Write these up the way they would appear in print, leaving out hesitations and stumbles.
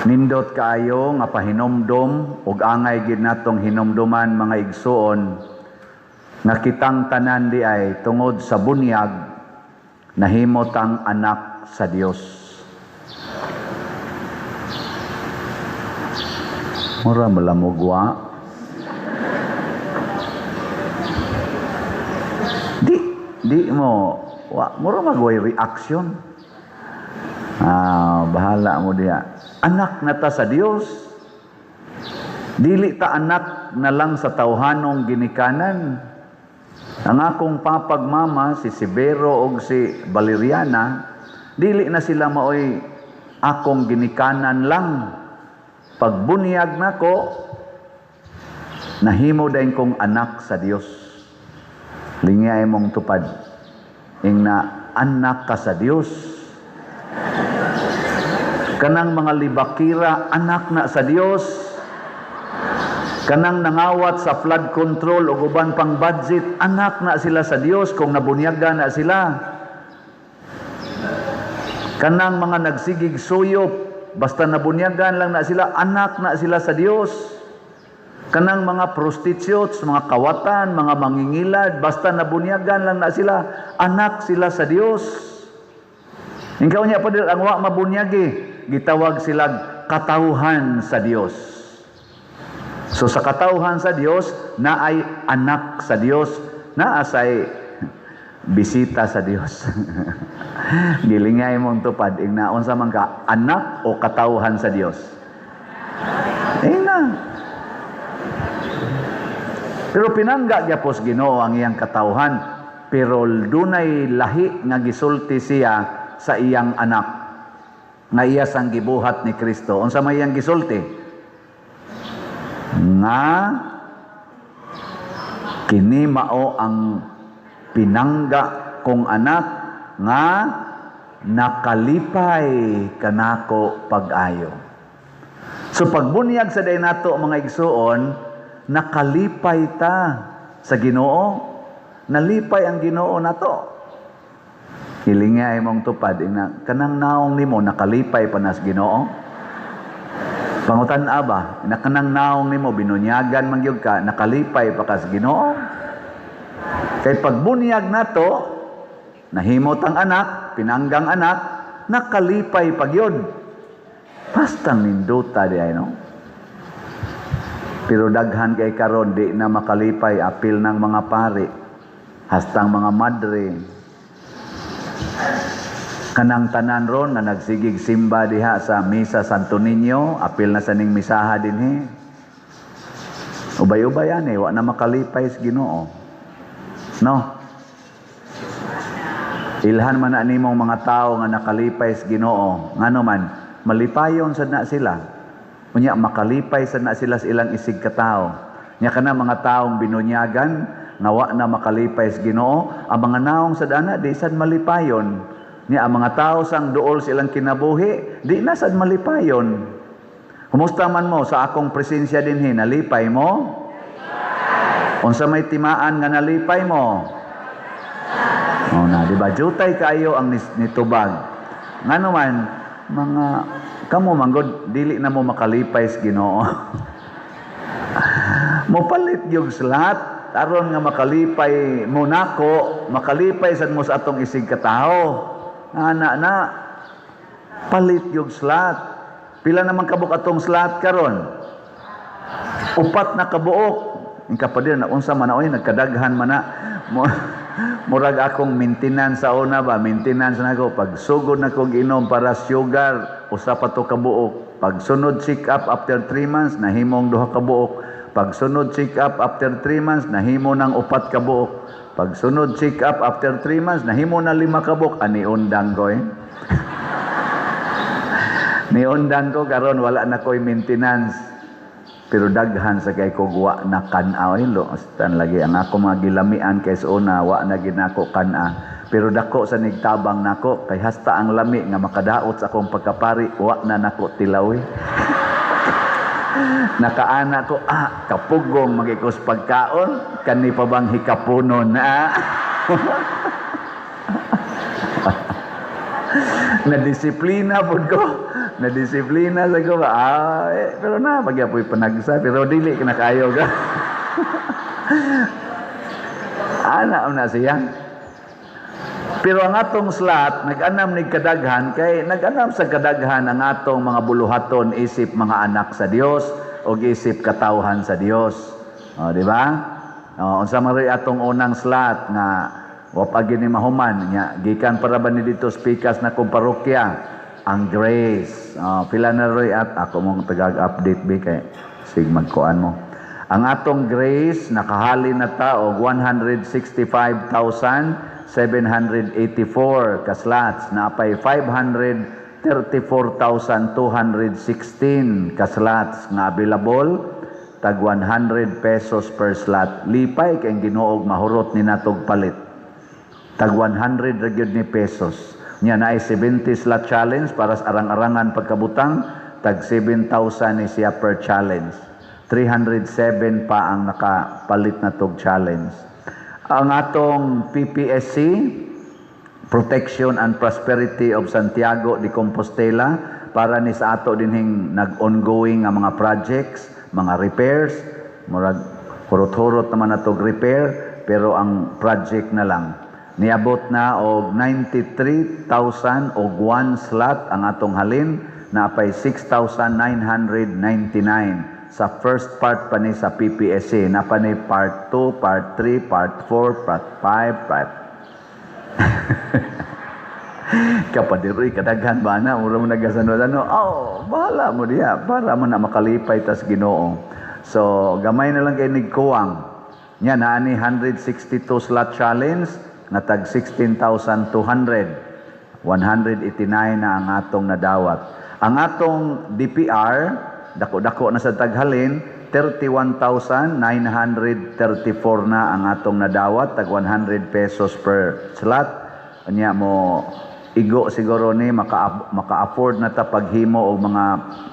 Nindot kaayo nga pahinomdom ug angay gid natong hinomdoman mga igsuon nga kitang tanan di ay tungod sa bunyag nahimot ang anak sa Dios. Mura malamugwa. Di mo mura magway reaction. Bahala mo diya. Anak na ta sa Dios. Dili ta anak na lang sa tawhanong ginikanan. Ang akong papagmama, si Sibero o si Valeriana, dili na sila maoy akong ginikanan lang. Pagbunyag nako, nahimo dayon kong anak sa Dios. Lingay mong tupad. Ingna anak ka sa Dios. Kanang mga libakira, anak na sa Dios. Kanang nangawat sa flood control o uban pang budget, anak na sila sa Dios kung nabunyagan na sila. Kanang mga nagsigig suyop, basta nabunyagan lang na sila, anak na sila sa Dios. Kanang mga prostitutes, mga kawatan, mga mangingilad, basta nabunyagan lang na sila, anak sila sa Dios. Ikaw niya pa din, ang wa mabunyagi, gitawag silang katauhan sa Dios. So sa katauhan sa Dios, naay anak sa Dios, naasay bisita sa Dios. Gilingay mong tupad, ingnaon sa man ka, anak o katauhan sa Dios. Na. Pero pinangga gyapos Ginoo ang iyang katauhan, pero dunay lahi nga gisulti siya sa iyang anak nga iya sang gibuhat ni Kristo. Unsa may iyang gisulti? Nga kini mao ang pinangga kong anak nga nakalipay kanako pag-ayo. So pagbunyag sa day nato mga igsuon, nakalipay ta sa Ginoo. Nalipay ang Ginoo nato. Hilingay mong tupad ina kanang naong nimo nakalipay pa nas Ginoo. Pangutan-a ba, ina kanang naong nimo binunyagan man gyud ka, nakalipay pa kas Ginoo. Kay pagbunyag nato, nahimot ang anak, pinanggang anak, nakalipay pa gyud. Pastang ninduta di ay no. Pero daghan kay karon di na makalipay apil ng mga pari, hastang mga madre. Kanang tanan ron nga nagsigig simba diha sa Misa Santo Niño, apil na sa ning misaha dinhi. Ubay-ubay ani, wa na makalipay sa Ginoo. No? Ilhan man na nimong mga tao nga nakalipay sa Ginoo, ngano man malipayon sad na sila. Unya makalipay sad na sila sa ilang isig ka tao. Nya kana mga taong binunyagan nga wa na makalipay sa Ginoo, ang mga naong sad ana di sad malipayon. Nya ang mga tao sang duol silang kinabuhi, di na sad malipayon. Kumusta man mo sa akong presensya dinhi, nalipay mo? Unsa may timaan nga nalipay mo? Na, di ba? Jutay kayo ang nitubag. Ngano man, mga kamo manggod dili na mo makalipay sa Ginoo. Mopalit yung slat aron nga makalipay mo nako, makalipay sad mo sa atong isig ka tawo. Ana na palit yung slat. Pila naman kabuk atong slat karon? 4 na kabuok. Ang kapadir na unsa man oy nagkadaghan man na. Murag akong maintenance sa una ba, maintenance na ko pag sugod na kog inom para sugar, usa pa to kabuok. Pag sunod check up after 3 months nahimong 2 kabuok. Pag sunod check up after 3 months nahimo ng 4 kabuok. Pag sunod check up after 3 months nahimo na 5 kabuok. Ani undang ko ni undang ko karon wala na ko'y maintenance. Pero daghan sa kay kog wa na kan-a lo stan lagi ang ako mga gilamian kay sa una wa na ginako kan-a. Pero dako sa nigtabang nako kay hasta ang lami nga makadaot sa akong pagkapari wa na nako tilaw. Nakaana ko kapugong magikos pagkaon kani pa bang hikapunon na disiplina pud ko na disiplina sa ko pero na pagyapoy panagsa pero dili ka na kayo ka. Na siya. Pero ang atong slot, nag-anam ni kadaghan, kay nag-anam sa kadaghan ang atong mga buluhaton, isip mga anak sa Dios o isip katawhan sa Dios. O, di ba? Unsa man ray atong unang slot nga wapag ni mahuman nya gikan para ba ni dito speakers na kong parokya ang grace. Pila na ray at ako mong tagag-update bi kay sig magkuan mo. Ang atong grace nakahali na ta og 165,784 ka slots, napay 534,216 ka slots nga available, tag 100 pesos per slot. Lipay kay Ginoo mahurot ni natog palit. Tag 100 ra gyud ni pesos. Nya naay 70 slot challenge para sa arang-arangan pagkabutang, tag 7,000 ni siya per challenge. 307 pa ang nakapalit na tog challenge. Ang atong PPSC, Protection and Prosperity of Santiago de Compostela, para ni sa ato dinhing nag-ongoing nga mga projects, mga repairs, murag hurot-hurot naman na tog repair, pero ang project na lang. Niabot na og 93,000 og 1 slot ang atong halin, napay 6,999. Sa first part pa ni sa PPSC, na pa ni part 2, part 3, part 4, part 5, part... Kapadiroy, kadaghan ba na? Mura mo nagasanod-ano, bahala mo diya, para mo na makalipay tas Ginoo. So, gamay na lang kay nigkuwang. Yan, naani 162 slot challenge, na tag 16,200. 189 na ang atong nadawat. Ang atong DPR, dako-dako na sa taghalin, 31,934 na ang atong nadawat, tag 100 pesos per slot. Anya mo igo siguro ni maka-afford na ta paghimo og mga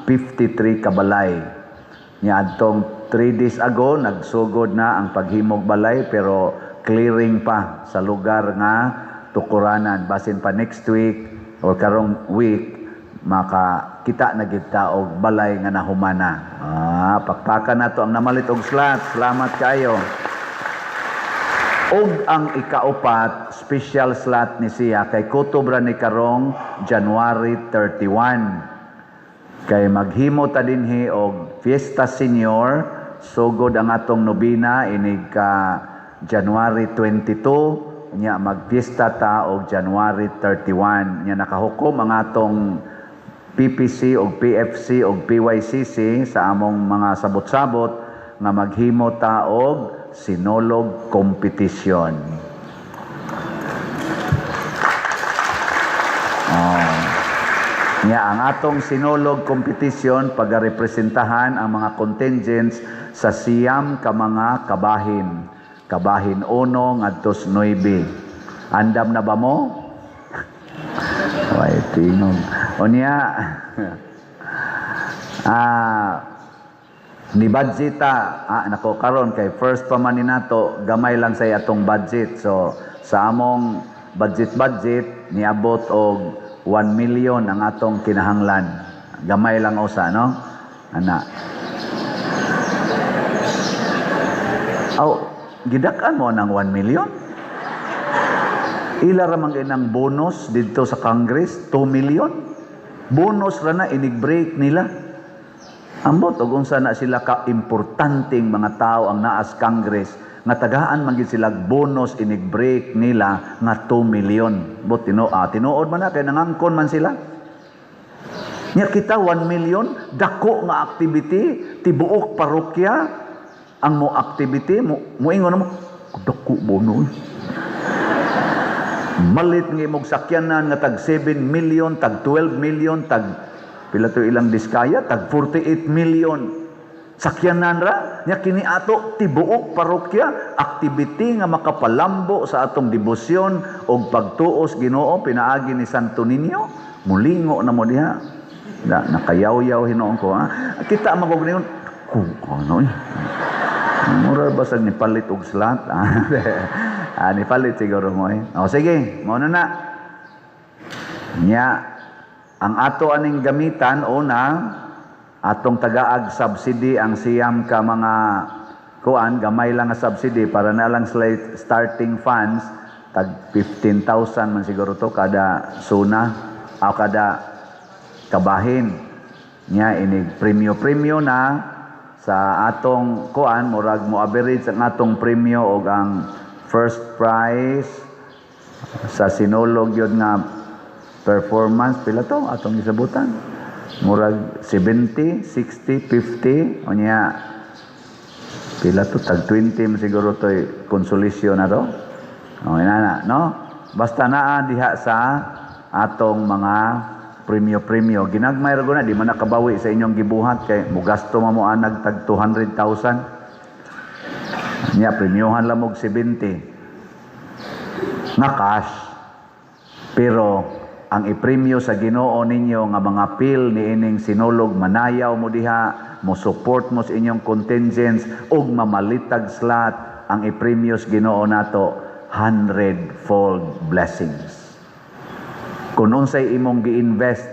53 kabalay. Nya adtong 3 days ago nagsugod na ang paghimog balay, pero clearing pa sa lugar nga tukuranan. Basin pa next week or karong week makakita na gid ta og balay nga nahumana. Pakpakan nato ang namalit og slot. Salamat kayo. Og ang ikaupat, special slot ni siya kay kutobra ni karong January 31. Kay maghimo ta dinhi og Fiesta Senior, sugod ang atong nobina inig ka January 22, nya magpiesta ta og January 31. Nya nakahukom ang atong PPC o PFC o PYCC sa among mga sabot-sabot nga maghimo ta og sinolog competition. Ang atong sinolog competition pagarepresentahan ang mga contingents sa siyam ka mga kabahin. Kabahin 1 ngadto 9. Andam na ba mo? Ay, tingog. Unya, ni budgeta, nako karon kay first pa man ni nato, gamay lang sa atong budget. So, sa among budget niabot og 1 million ang atong kinahanglan. Gamay lang usa, no? Ana. Gidakan mo ng 1 million? Ila ra man inang bonus dito sa Congress, 2 million. Bonus ra na inig-break nila. Ambot og unsa na sila ka importanteng mga tao ang naas Congress nga tagaan man gid sila bonus inig-break nila nga 2 million. Bot tinuod man na kay nangangkon man sila. Nya kita 1 million dako nga activity tibuok parokya ang mo activity mo ingon mo dako bonus. Malit nga imong sakyanan nga tag 7 million, tag 12 million, tag pila to ilang diskaya, tag 48 million. Sakyanan ra, nya kini ato tibuok parokya, activity nga makapalambo sa atong debosyon og pagtuos Ginoo pinaagi ni Santo Niño. Mulingo na mo diha. Nakayaw-yaw hinoon ko Kita magog niyon kung ano mura basag ni palit og slot. Ni palit siguro mo Sige, mo na. Nya ang ato aning gamitan una atong tagaag subsidy ang siyam ka mga kuan gamay lang nga subsidy para na lang starting funds tag 15,000 man siguro to kada suna o kada kabahin nya inig premyo na sa atong kuan murag mo average ang atong premyo og ang first prize sa sinulog yun nga performance pila to atong gisabutan murag 70, 60, 50 o niya pila to tag 20 siguro to consolation na to o inana no basta naa diha sa atong mga premyo ginagmay ra guna di man nakabawi sa inyong gibuhat kay mugasto mo anag tag 200,000 niya premyohan lang og 70 na cash pero ang ipremyo sa Ginoo ninyo nga mga pil ni ining sinulog manayaw mo diha mo support mo sa inyong contingents ug mamalitag slot ang ipremyo sa Ginoo nato 100-fold blessings kung unsay imong gi-invest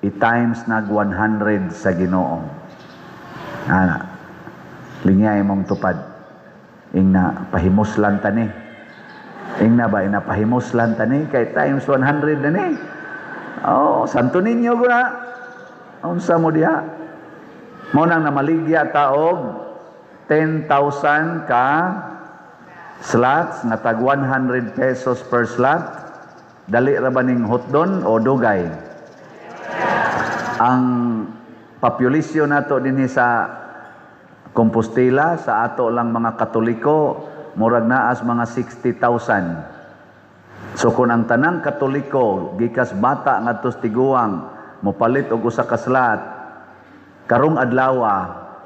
i-times nag 100 sa Ginoo ana linya imong tupad ingna pahimuslan tani ingna ba inapahimuslan tani kay times 100 na ni oh santo ninyo guna unsa mo diha mo nang namaligya ta og 10,000 ka slots nga tag 100 pesos per slot dali ra ba ning hotdon o dugay ang populasyon nato dinhi sa Compostela sa ato lang mga Katoliko murag naas mga 60,000 so kung ang tanang Katoliko gikas bata ngadto tiguang mopalit og usa ka slot karong adlaw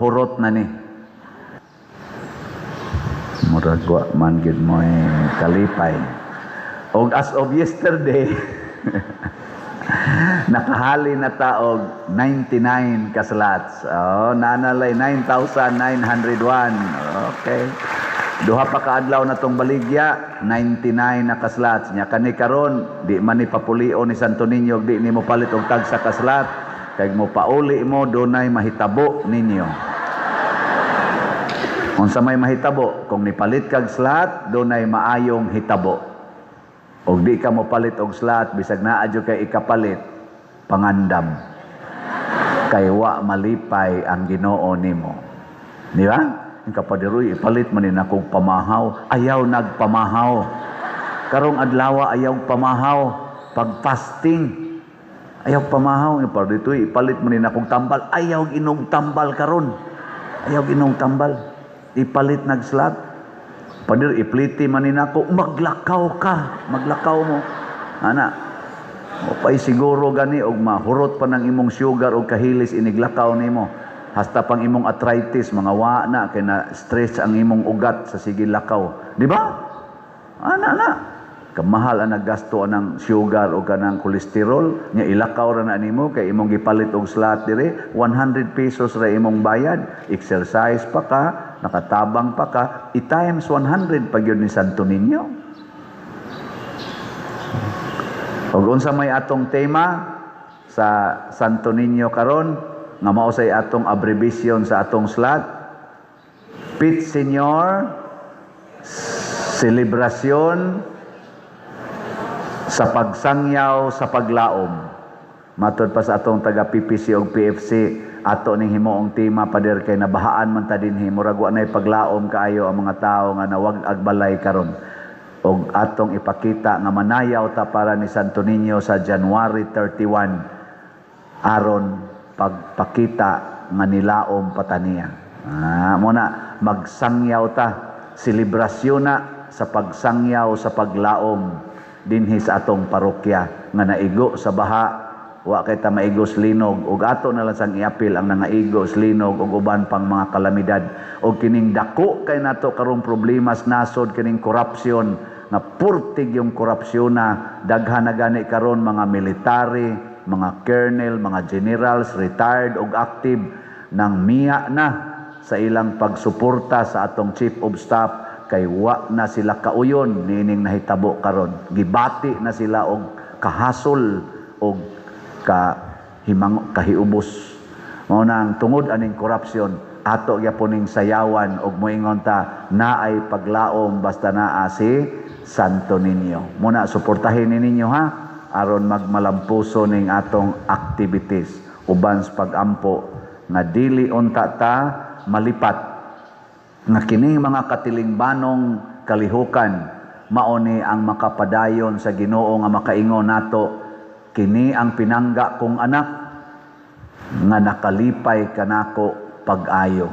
hurot na ni murag wa man gid mo kalipay og as of yesterday nakahali na taog 99 ka slots oh nanalay 9,901 okay duha pa ka adlaw na tong baligya 99 na ka slots nya kani karon di man ni papulio ni Santo Niño di nimo palit og tag sa ka slot kay mo pauli mo dunay mahitabo ninyo unsa may mahitabo kung nipalit kag slot dunay maayong hitabo og di ka mo palit og slot bisag naa jud kay ikapalit pangandam kay wa malipay ang Ginoo nimo di ba ang kapadiroy ipalit man ni akong pamahaw ayaw nagpamahaw karong adlaw ayaw pamahaw pag fasting ayaw pamahaw ipaditoy ipalit man ni akong tambal ayaw inog tambal karon ayaw inog tambal ipalit nag slot padir ipliti man ni nako maglakaw mo ana o pay siguro gani og mahurot pa ng imong sugar og kahilis iniglakaw nimo hasta pang imong arthritis mga wa na kay na stress ang imong ugat sa sige lakaw di ba ana kamahal ang naggasto ng sugar o kanang kolesterol nya ilakaw ra na nimo kay imong gipalit og slot dire 100 pesos ra imong bayad exercise pa ka nakatabang pa ka i-times 100 pag yun ni Santo Niño ug unsa may atong tema sa Santo Niño karon nga mao say atong abbreviation sa atong slot Pit Señor selebrasyon sa pagsangyaw sa paglaom matod pa sa atong taga PPC ug PFC ato ning himuong tema pader kay nabahaan man ta dinhi murag wa nay paglaom kaayo ang mga tawo nga nawag-ag balay karon og atong ipakita nga manayaw ta para ni Santo Niño sa January 31 aron pagpakita nga nilaom pataniya muna magsangyaw ta selebrasyon na sa pagsangyaw sa paglaom dinhi sa atong parokya nga naigo sa baha wa kay ta maigos linog ug ato na lang sang iapil ang nangaigos linog ug uban pang mga kalamidad ug kining dako kay nato karong problema nasod kining korupsyon nga purtig yung korupsyon na daghan na gani karon mga military mga colonel mga generals retired ug active nang miya na sa ilang pagsuporta sa atong chief of staff kay wa na sila kauyon nining nahitabo karon gibati na sila og kahasol og kahiubos. Mao nang tungod aning korupsyon ato gyaponing sayawan og moingon ta naay paglaom basta naa si Santo Niño. Muna suportahin ni ninyo ha aron magmalampuso ning atong activities uban sa pagampo nga dili unta ta malipat nga kining mga katilingbanong kalihukan mao ni ang makapadayon sa Ginoo nga makaingon nato kini ang pinangga kong anak nga nakalipay kanako pag-ayo.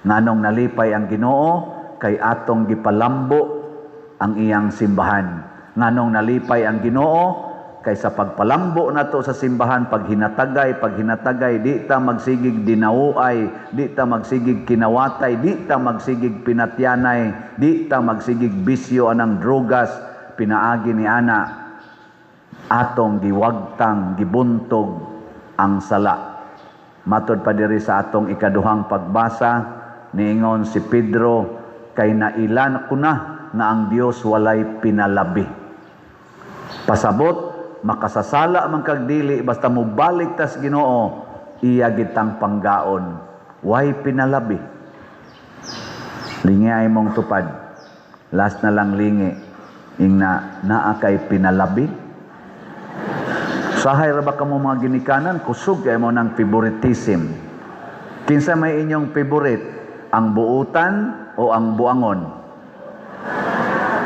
Nganong nalipay ang Ginoo kay atong gipalambo ang iyang simbahan. Nganong nalipay ang Ginoo kay sa pagpalambo nato sa simbahan paghinatagay di ta magsigig dinauay, di ta magsigig kinawatay, di ta magsigig pinatyanay, di ta magsigig bisyo anang drogas pinaagi ni ana atong giwagtang gibuntog ang sala. Matod pa diri sa atong ikaduhang pagbasa niingon si Pedro kay nailan ko na nga ang Dios walay pinalabi. Pasabot makasasala man kag dili basta mo balik tas Ginoo iya gitang panggaon way pinalabi. Lingi ay mong tupad. Last na lang lingi ingna naa kay pinalabi. Sahay ra ba kamo mga ginikanan kusog kay mo ng favoritism. Kinsa may inyong favorite? Ang buutan o ang buangon?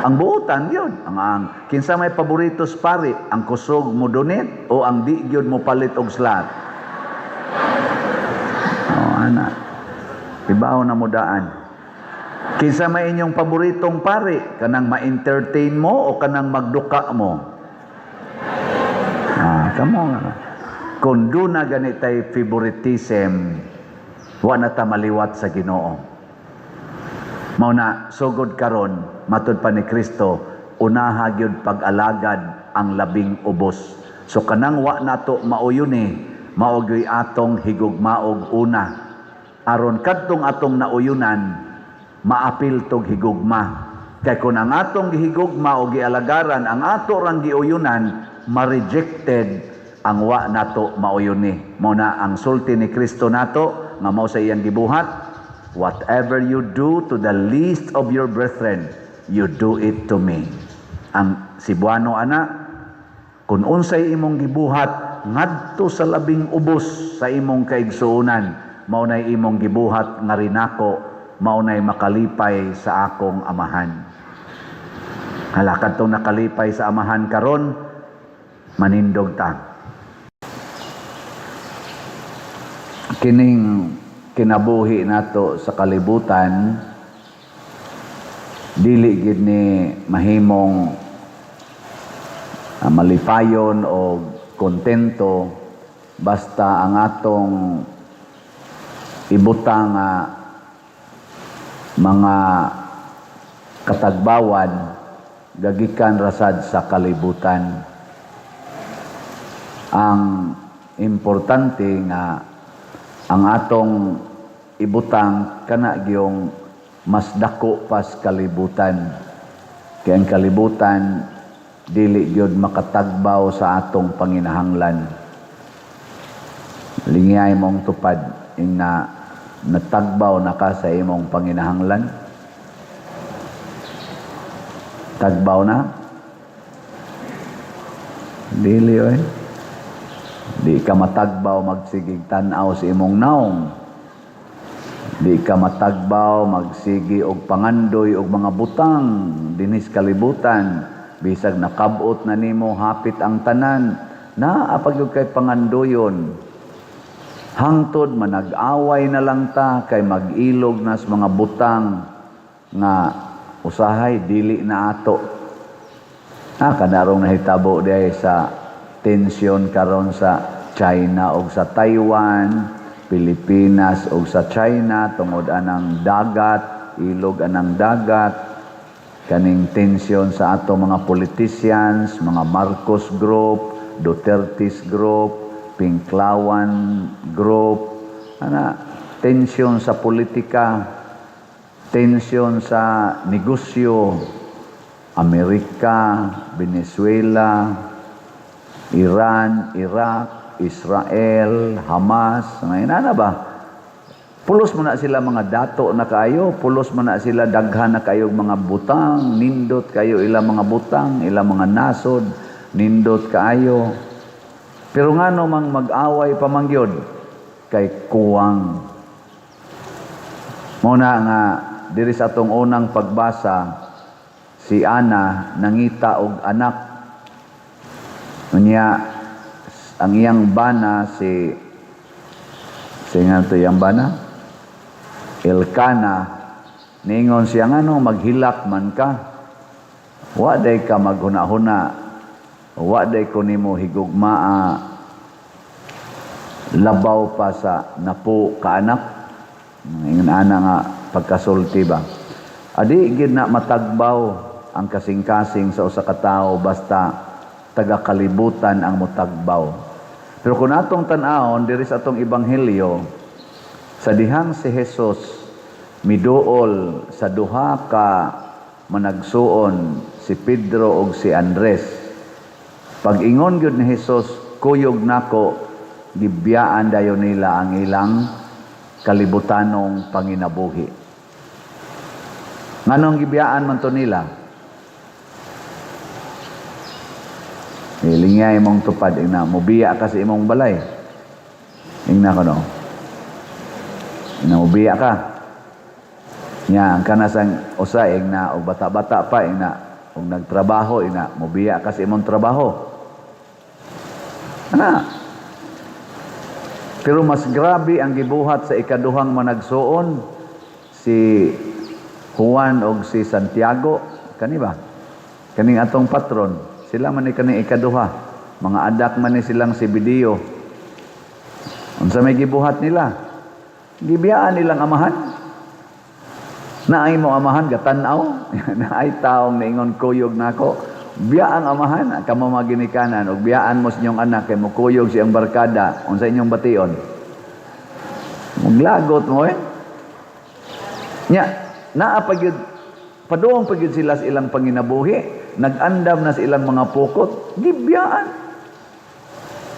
Ang buutan yun. Ang kinsa may paboritos pari? Ang kusog mo donate o ang di gyud mo palit og slot? Ana. Tibaw na mo daan. Kinsa may inyong paboritong pari? Kanang ma-entertain mo o kanang magduka mo? Kamo nga. Kung doon na ganitay favoritism, wa na ta maliwat sa Ginoo. Mao na sugod karon matud pa ni Kristo, unaha gyud pag-alagad ang labing ubos. So kanang wa nato mauyuni, mao gyud atong higugmaog una. Aron kadtong atong nauyunan, maapil tog higugma. Kay kung ang atong gihigugma o gialagaran, ang ato rang giuyunan, ma-rejected ang wa nato mauyuni. Mao na ang sulti ni Kristo nato nga mao sa iyang gibuhat, whatever you do to the least of your brethren, you do it to me. Ang Cebuano ana, kung unsay imong gibuhat ngadto sa labing ubos sa imong kaigsuonan, mao nay imong gibuhat nga rinako, mao nay makalipay sa akong amahan. Hala kadtong nakalipay sa amahan karon, manindog ta. Kining kinabuhi nato sa kalibutan, dili gid ni mahimong malipayon o kontento basta ang atong ibutang mga katagbawan gagikan rasad sa kalibutan. Ang importante nga ang atong ibutang kana gyung mas dako pas kalibutan. Kaya ang kalibutan dili gyud makatagbaw sa atong panginahanglan. Lingay mong tupad ing natagbaw na ka sa imong panginahanglan. Tagbaw na? Dili oy. Di ka matagbaw magsigig tanaw sa imong naong. Di ka matagbaw magsigi og pangandoy og mga butang dinis kalibutan. Bisag nakabot na nimo hapit ang tanan, naapag kay pangandoyon. Hangtod manag-away na lang ta kay mag-ilog na sa mga butang nga usahay dili na ato. Kadarong nahitabo diay sa tensyon karon sa China o sa Taiwan, Pilipinas o sa China tungod anang dagat, ilog anang dagat, kaning tensyon sa ato mga politicians, mga Marcos Group, Duterte's Group, Pinklawan Group, tensyon sa politika, tensyon sa negosyo, Amerika, Venezuela, Iran, Iraq, Israel, Hamas, ngayon na ba? Pulos mo na sila mga dato na kayo, pulos mo na sila daghan na kayo mga butang, nindot kayo ilang mga butang, ilang mga nasod, nindot kayo. Pero nga mang mag-away pamangyod kay kuwang. Muna nga, diri sa atong unang pagbasa, si Ana nangita og anak. Unya, ang iyang bana nga to iyang bana? Elkana, ningon siya nga no, maghilak man ka. Wa day ka maghuna-huna. Wa day ko nimo higugmaa. Labaw pa sa napo kaanak. Ingon ana nga pagkasulti ba. Adi gid na matagbaw ang kasing-kasing sa usa ka tawo basta taga-kalibutan ang mutagbaw. Pero kung atong tan-awon diri sa atong ebanghelyo, sa dihang si Jesus miduol sa duha ka managsuon, si Pedro ug si Andres. Pag-ingon gyud ni Jesus, kuyog nako, gibiyaan dayon nila ang ilang kalibutanong panginabuhi. Nganong gibiyaan man to nila? Ilingay mong tupad, ina, mubiya ka sa imong balay. Ingna ko no. Mubiya ka. Nya ang kanasang usa ingna og bata-bata pa ingna og nagtrabaho ingna mubiya ka sa imong trabaho. Ana. Pero mas grabe ang gibuhat sa ikaduhang managsuon, si Juan og si Santiago, kani ba? Kaning atong patron, sila man ni kaning ikaduha, mga adak man ni silang Zebedeo. Unsa may gibuhat nila? Gibiyaan nilang amahan. Naay mo amahan gatanaw, naay taong naingon kuyog nako. Biyaan amahan kamo maginikanan og biyaan mo sa inyong anak kay mo kuyog siyang barkada unsa inyong bation. Muglagot mo Nya, naa pa gyud paduong pa gyud sila sa ilang panginabuhi, nag-andam na sa ilang mga pukot, gibiyaan.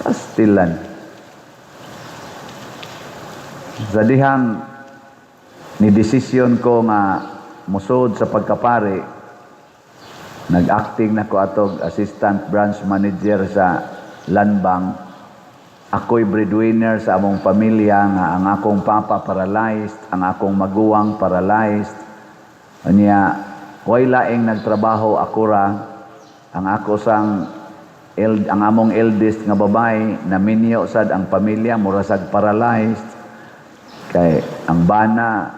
Pastilan. Sa dihang ni desisyon ko nga musod sa pagkapari, nag-acting na ko atog assistant branch manager sa Landbank. Ako'y breadwinner sa among pamilya nga ang akong papa paralyzed, ang akong maguwang paralyzed. Anya, way laing nagtrabaho ako ra, ang ako ang among eldest nga babae na minyo sad ang pamilya murasag paralyzed. Kay ang bana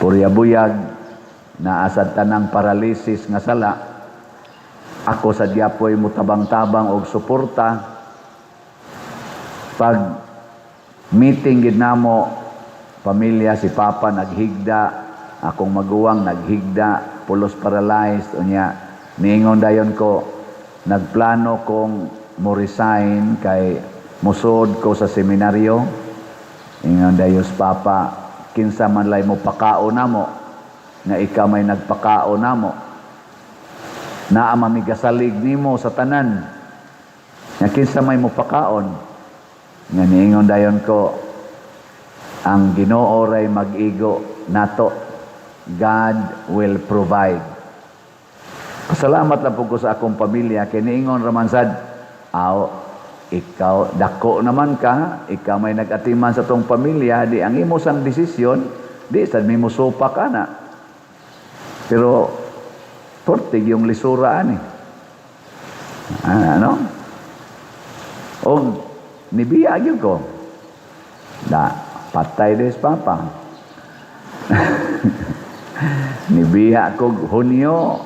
puryabuyag na asad tanang paralysis nga sala, ako sa diapoy mutabang-tabang og suporta. Pag meeting gid namo pamilya, si papa naghigda, akong maguwang naghigda, pulos paralyzed. Unya niingon dayon ko, nagplano kong mo resign kay musod ko sa seminaryo. Ingon dayos papa, kinsa man lay mo pakao namo nga ikaw may nagpakao namo, naa mamigasalig nimo sa tanan nga kinsa may mo pakaon. Nga niingon dayon ko, ang Ginoo ray mag-igo nato, God will provide. Pasalamat lang po ko sa akong pamilya kay niingon raman sad, ikaw, dako naman ka, ikaw may nag-atiman sa tong pamilya, di ang imo sang desisyon, di sad mi mo sopa ka na. Pero, portig yung lisuraan ano? O, nibiya yun ko. Patay des papa. Nibiya ko Hunyo,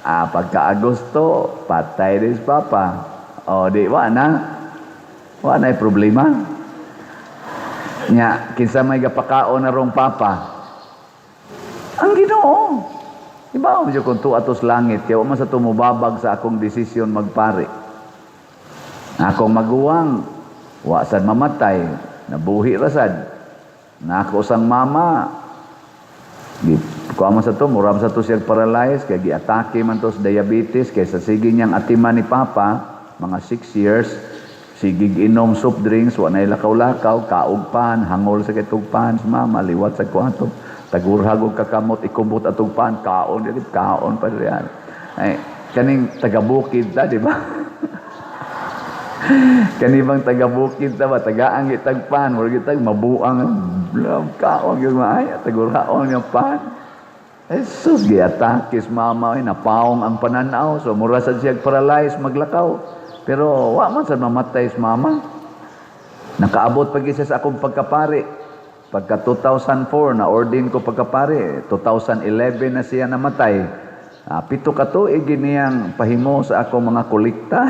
pagka-Agosto, patay des papa. O, di wa na problema. Nya, kinsa may gapakaon na rong papa? Ang Ginoo. Iba mo kung tuatos langit, kaya man sa tumubabag sa akong desisyon magpari. Akong maguwang, wa sad mamatay, nabuhi rasad. Na ako sang mama, kuha man sa to, muram sa to siya paralyzed, kaya giatake man to sa diabetes, kaya sa sige niyang atiman ni papa, mga 6 years, Sigig inom soft drinks, wa nay lakaw-lakaw, kaugpan, hangol sa kitugpan, mama, liwat sa kwarto. Tagurhag og kakamot, ikubot atog pan, kaon pa riyan. Ay, kaning taga-bukid ta, di ba? Kanibang taga-bukid ta ba, tagaan kitag pan, wala kitag mabuang, kaon yung maaya, tagurhaon yung pan. Jesus, giatakis mama, napaong ang pananaw, so mura sa siya paralyze, maglakaw. Pero wa man sa mamatay sa mama. Nakaabot pag isa sa akong pagkapari. Pagka 2004, na-ordain ko pagkapari. 2011 na siya namatay. 7 ka tuig giniyang pahimo sa akong mga kolekta.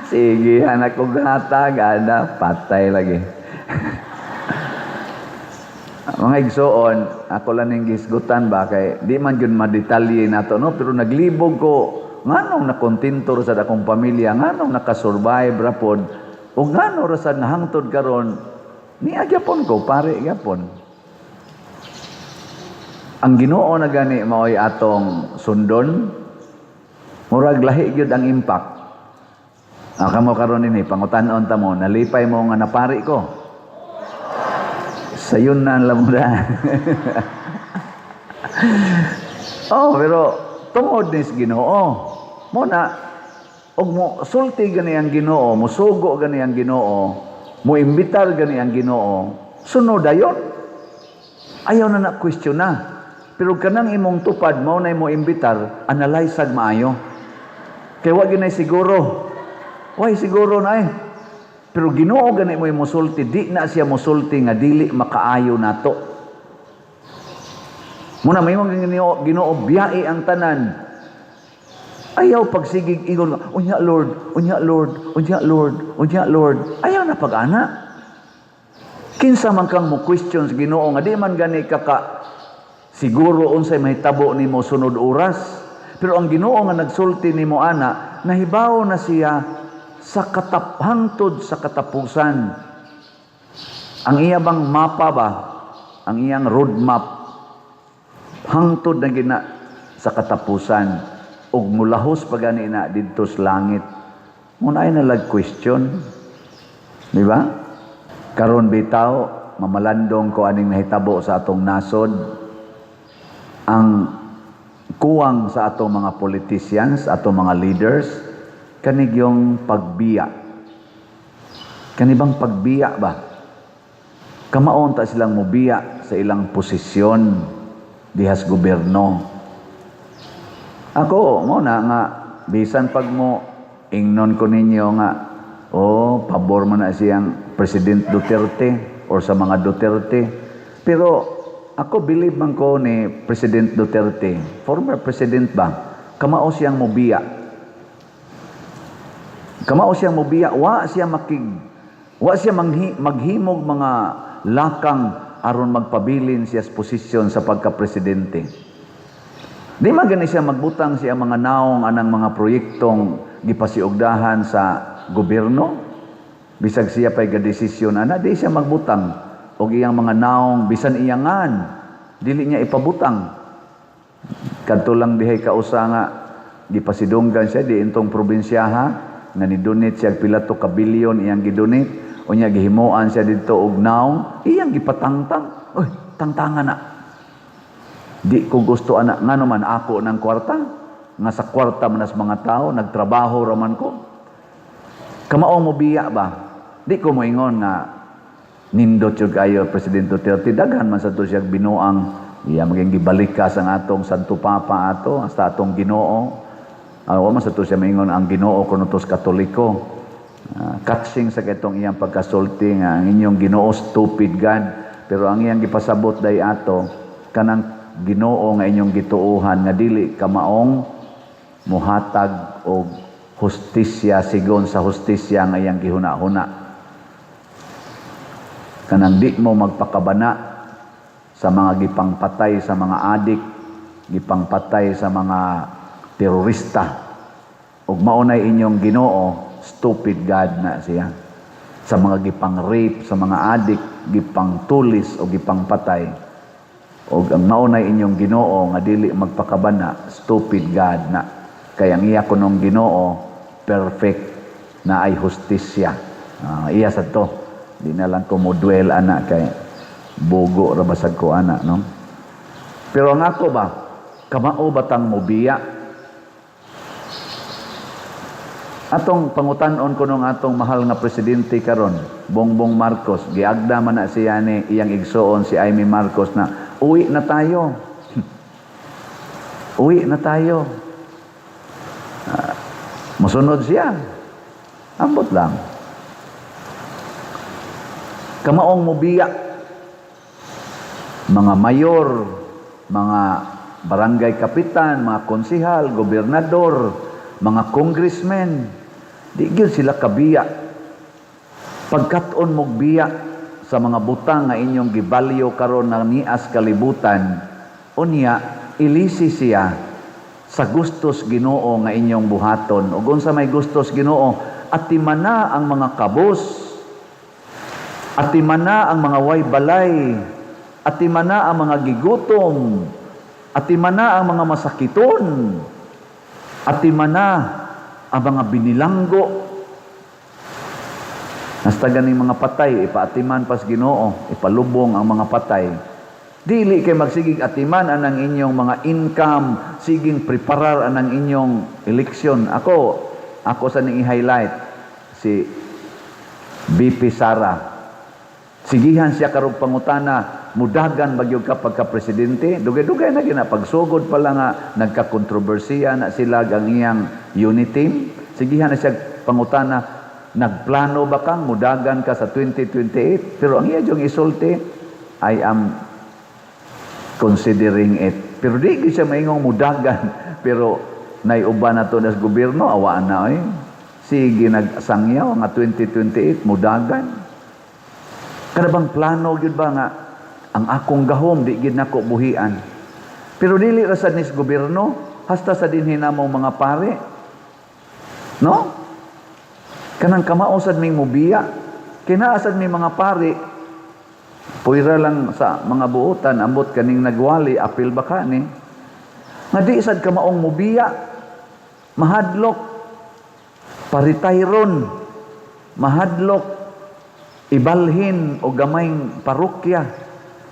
Sige, anak ko hatag, patay lagi. Mga igsoon, ako lang yung gisgutan ba, kay di man yun madetalye na to, no? Pero naglibog ko, nganong nakontinto sa akong pamilya, nganong nakasurvive rapod, o ngano rasad nahangtod karon ni agyapon ko, pare gyapon. Ang Ginoo na gani maoy atong sundon, murag lahi gyud ang impact. Kamo karon ini pangutan-on ta mo, nalipay mo nga napari ko. Sayon na ang lamuda. Oh, pero tungod nis Ginoo. Muna, og mo sulti gani ang Ginoo, mo sugo gani ang Ginoo, mo imbitar gani ang Ginoo, sunod dayon. Ayaw na question na. Pero kanang imong tupad mao nay mo imbitar, analyze ag maayo. Kay wa ginay siguro. Why siguro na eh. Pero Ginoo gani mo musulti, di na siya musulti nga dili makaayo nato. Muna may mga Ginoo biyai ang tanan. Ayaw pagsigig ingon, unya Lord, unya Lord, unya Lord, unya Lord. Ayaw na pag-ana. Kinsa man kang mo questions Ginoo nga di man gani ka siguro unsay mahitabo nimo sunod oras. Pero ang Ginoo nga nagsulti nimo ana, nahibaw na siya sa hangtod sa katapusan. Ang iya bang mapa ba? Ang iyang roadmap hangtod na gina sa katapusan. Og mulahos pa gani na didto sa langit. Muna ay nalag question. Di ba? Karon bitaw, mamalandong ko aning nahitabo sa atong nasod. Ang kuwang sa atong mga politicians, atong mga leaders, kanig yung pagbiya. Kanibang pagbiya ba? Kamaon ta silang mubiya sa ilang posisyon dihas gobyerno. Ako, muna nga, bisan pag mo, ingnon ko ninyo nga, pabor mo na siyang President Duterte or sa mga Duterte. Pero, ako believe man ko ni President Duterte, former president ba, kamao siyang mubiya. Kamao siyang mubiya, wa siya maghimog mga lakang aron magpabilin siya sa posisyon sa pagka-presidente. Di magani siya magbutang siya mga naong anang mga proyektong gipasiugdahan sa gobyerno. Bisag siya pa'y gadesisyon ana, di siya magbutang. O iyang mga naong bisan iyangan, dili niya ipabutang. Kadto lang dihay kausa nga gipasidunggan siya di intong probinsyaha nga ni-donate siya pila to ka bilyon iyang gidonate o niya gihimuan siya didto og naong iyang gipatangtang. Oy, tangtangan na. Di ko gusto anak nga naman ako ng kwarta. Nga sa kwarta man as mga tao, nagtrabaho raman ko. Kamao mo biya ba? Di ko moingon nga nindot yung kayo, President Duterte, daghan man sa to siya binuang, iya maging gibalikas ang atong Santo Papa ato, hasta atong Ginoo. Wa man sa to siya maingon ang Ginoo kuno tos Katoliko. Katsing sa kitong iyang pagkasulti nga ang inyong Ginoo stupid God. Pero ang iyang gipasabot day ato, kanang Ginoo nga inyong gituuhan nga dili ka maong muhatag og hustisya sigon sa hustisya nga iyang gihuna-huna. Kanang di mo magpakabana sa mga gipangpatay sa mga adik, gipangpatay sa mga terorista. Ug maunay inyong Ginoo, stupid God na siya. Sa mga gipang-rape, sa mga adik, gipang-tulis o gipangpatay. O ang maunay inyong Ginoo nga dili magpakabana, stupid God na. Kaya ang iya kunong Ginoo, perfect na ay hustisya. Iya sa to. Di na lang ko mo duel anak kay bugo ra basag ko anak, no? Pero ang ako ba, kamao batang mobiya? Atong pangutan-on ko nung atong mahal nga presidente karon, Bongbong Marcos, giagda man na siya ni iyang igsuon si Amy Marcos na uwi na tayo. Uwi na tayo. Musunod siya. Ambot lang. Kamaong mobiya. Mga mayor, mga barangay kapitan, mga konsihal, gobernador, mga congressmen, di gyud sila kabiya. Pagkat-on mog biya sa mga butang nga inyong gibalyo karon na nias kalibutan, unya ilisi siya sa gustos Ginoo nga inyong buhaton. Ug unsa may gustos Ginoo, atimana ang mga kabos, atimana ang mga way balay, atimana ang mga gigutom, atimana ang mga masakiton, atimana ang mga binilanggo. Hasta ganing mga patay, ipaatiman pas Ginoo, ipalubong ang mga patay. Dili kay magsigig atiman anang inyong mga income, siging preparar anang inyong eleksyon. Ako sa ning i-highlight si BP Sara. Sigihan siya karong pangutana, mudagan bagyog ka pagka-presidente. Dugay-dugay na gina pagsugod pala nga nagka-kontrobersiya na sila ang iyang unit team. Sigihan na siya pangutana, nagplano ba kang mudagan ka sa 2028? Pero ang iya yung isulti, I am considering it. Pero di siya maingong mudagan. Pero naiuban na to nas gobyerno, awaan na eh. Sige nagsangyaw nga 2028, mudagan. Kada bang plano gyud ba nga ang akong gahom di gid nako buhian. Pero dili ra sad nis gobyerno, hasta sa dinhi namong mga pare. No? Kanang kamao sad ming mobiya. Kinaa sad may mga pare. Puira lang sa mga buotan, ambot kaning nagwali, apil ba ka ni? Nga di sad kamaong mobiya, mahadlok, paritayron, mahadlok, ibalhin o gamayng parokya,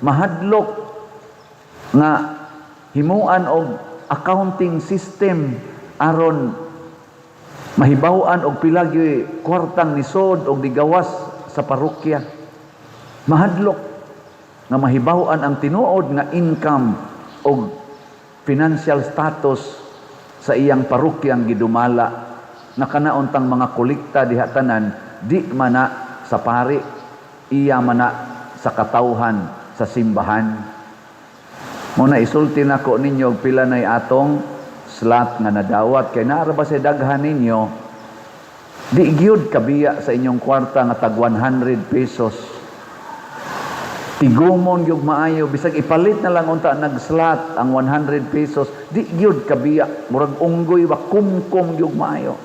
mahadlok, nga himuan og accounting system aron mahibaw-an og pila gyud kwartang nisod og digawas sa parokya. Mahadlok nga mahibaw-an ang tinuod nga income o financial status sa iyang parokyang gidumala na kanauntang mga kolekta diha tanan di mana sa pari, iya mana sa katawhan sa simbahan. Muna isulti nako ninyo og pila nay atong slot nga nadawat kay naa ra ba sa daghan ninyo di gyud kabiya sa inyong kwarta nga tag 100 pesos. Tigumon yung maayo, bisag ipalit na lang unta nag-slot ang 100 pesos, di gyud kabiya, murag unggoy ba, kumkum yung maayo.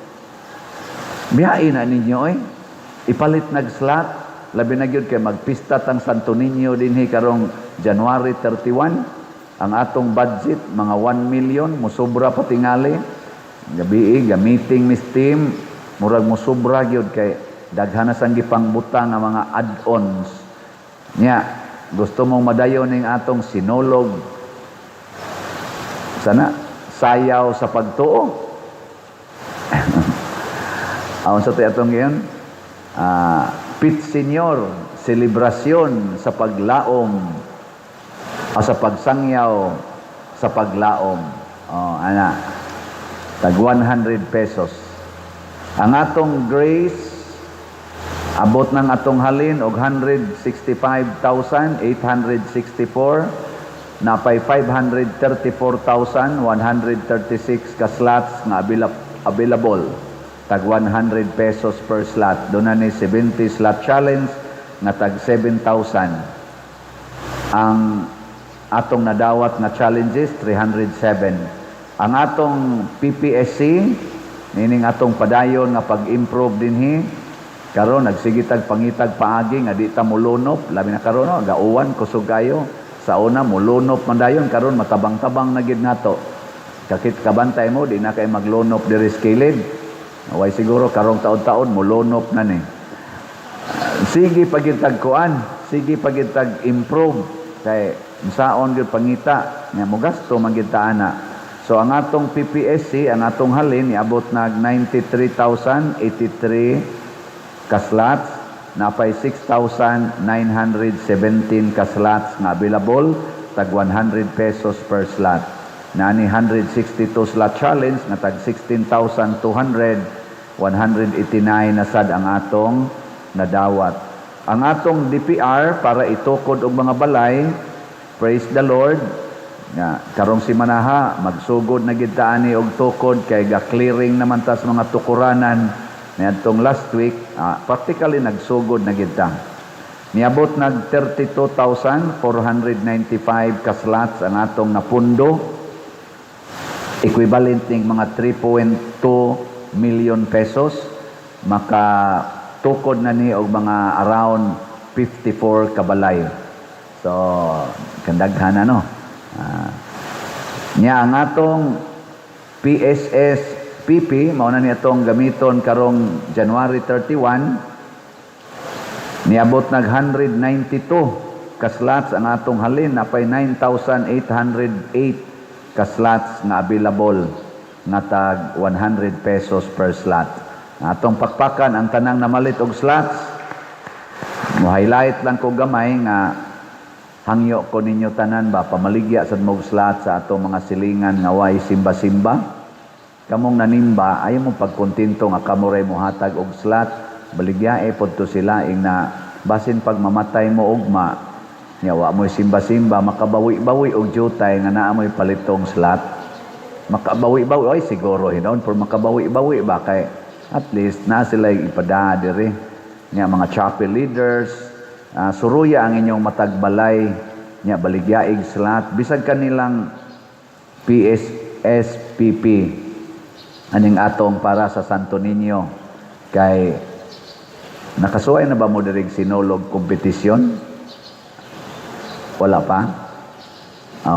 Biyain na ninyo ipalit nag-slot, labi na gyud kay magpista tang Santo Niño dinhi karong January 31, ang atong budget, mga 1 million, musubra pa tingali, gabi gamiting mis team, murag musubra gyud kay daghan na sang gipangbutang nga mga add-ons. Nya, gusto mong madayon ning atong sinulog sana sayaw sa pagtuo. Aon sa atong ngayon, Pit Senior, selebrasyon sa paglaom o sa pagsangyaw sa paglaom. Tag 100 pesos. Ang atong grace abot ng atong halin og 165,864, napay 534,136 ka slots nga available. Tag 100 pesos per slot. Doon na ni 70 slot challenge nga tag 7,000. Ang atong nadawat nga challenges 307. Ang atong PPSC nining atong padayon nga pag-improve dinhi karon nagsigitag pangitag paagi nga di ta mulunop, labi na karon gauwan kusog kayo. Sa una mulunop man dayon, karon matabang-tabang na gid nato. Kakit kabantay mo di na kay maglunop diri sa kilid. Away siguro karong taon-taon mulunop na ni. Sige pagintag kuan, sige pagintag improve kay saon gyud pangita nya mo gasto magita ana. So ang atong PPSC, ang atong halin niabot nag 93,083 ka slots, napay 6,917 ka slots na available, tag 100 pesos per slot. Nani 162 slot challenge nga tag 16,200, 189 na sad ang atong nadawat. Ang atong DPR para itukod og mga balay, praise the Lord, nga karong si manaha magsugod na gid ta ani og tukod kay ga-clearing naman tas mga tukuranan niadtong last week, practically nagsugod na gid ta. Niabot nag 32,495 ka slots ang atong napundo, equivalent ning mga 3.2 million pesos, makatukod na ni og mga around 54 kabalay. So kandaghan no. Nya ang atong PSS PP mao na ni atong gamiton karong January 31, niabot nag 192 ka slots ang atong halin, napay 9,808 ka slots nga available nga tag 100 pesos per slot. Atong pakpakan ang tanang namalit og slots. Mo highlight lang ko gamay nga hangyo ko ninyo tanan ba pamaligya sad mo slot sa atong mga silingan nga way simba-simba. Kamong nanimba ayo mo pagkontento nga kamo ray mohatag og slot, baligyae pod to sila ing na basin pag mamatay mo ugma nya wa mo simba-simba makabawi-bawi og jutay nga naa moy palitong slot. Makabawi-bawi ay siguro hinon for makabawi-bawi ba kay at least na sila ipada diri nya mga chapel leaders, suruya ang inyong matagbalay nya baligyaig slot bisag kanilang PSSPP aning atong para sa Santo Niño. Kay nakasuway na ba mo diri sinulog kompetisyon? Wala pa.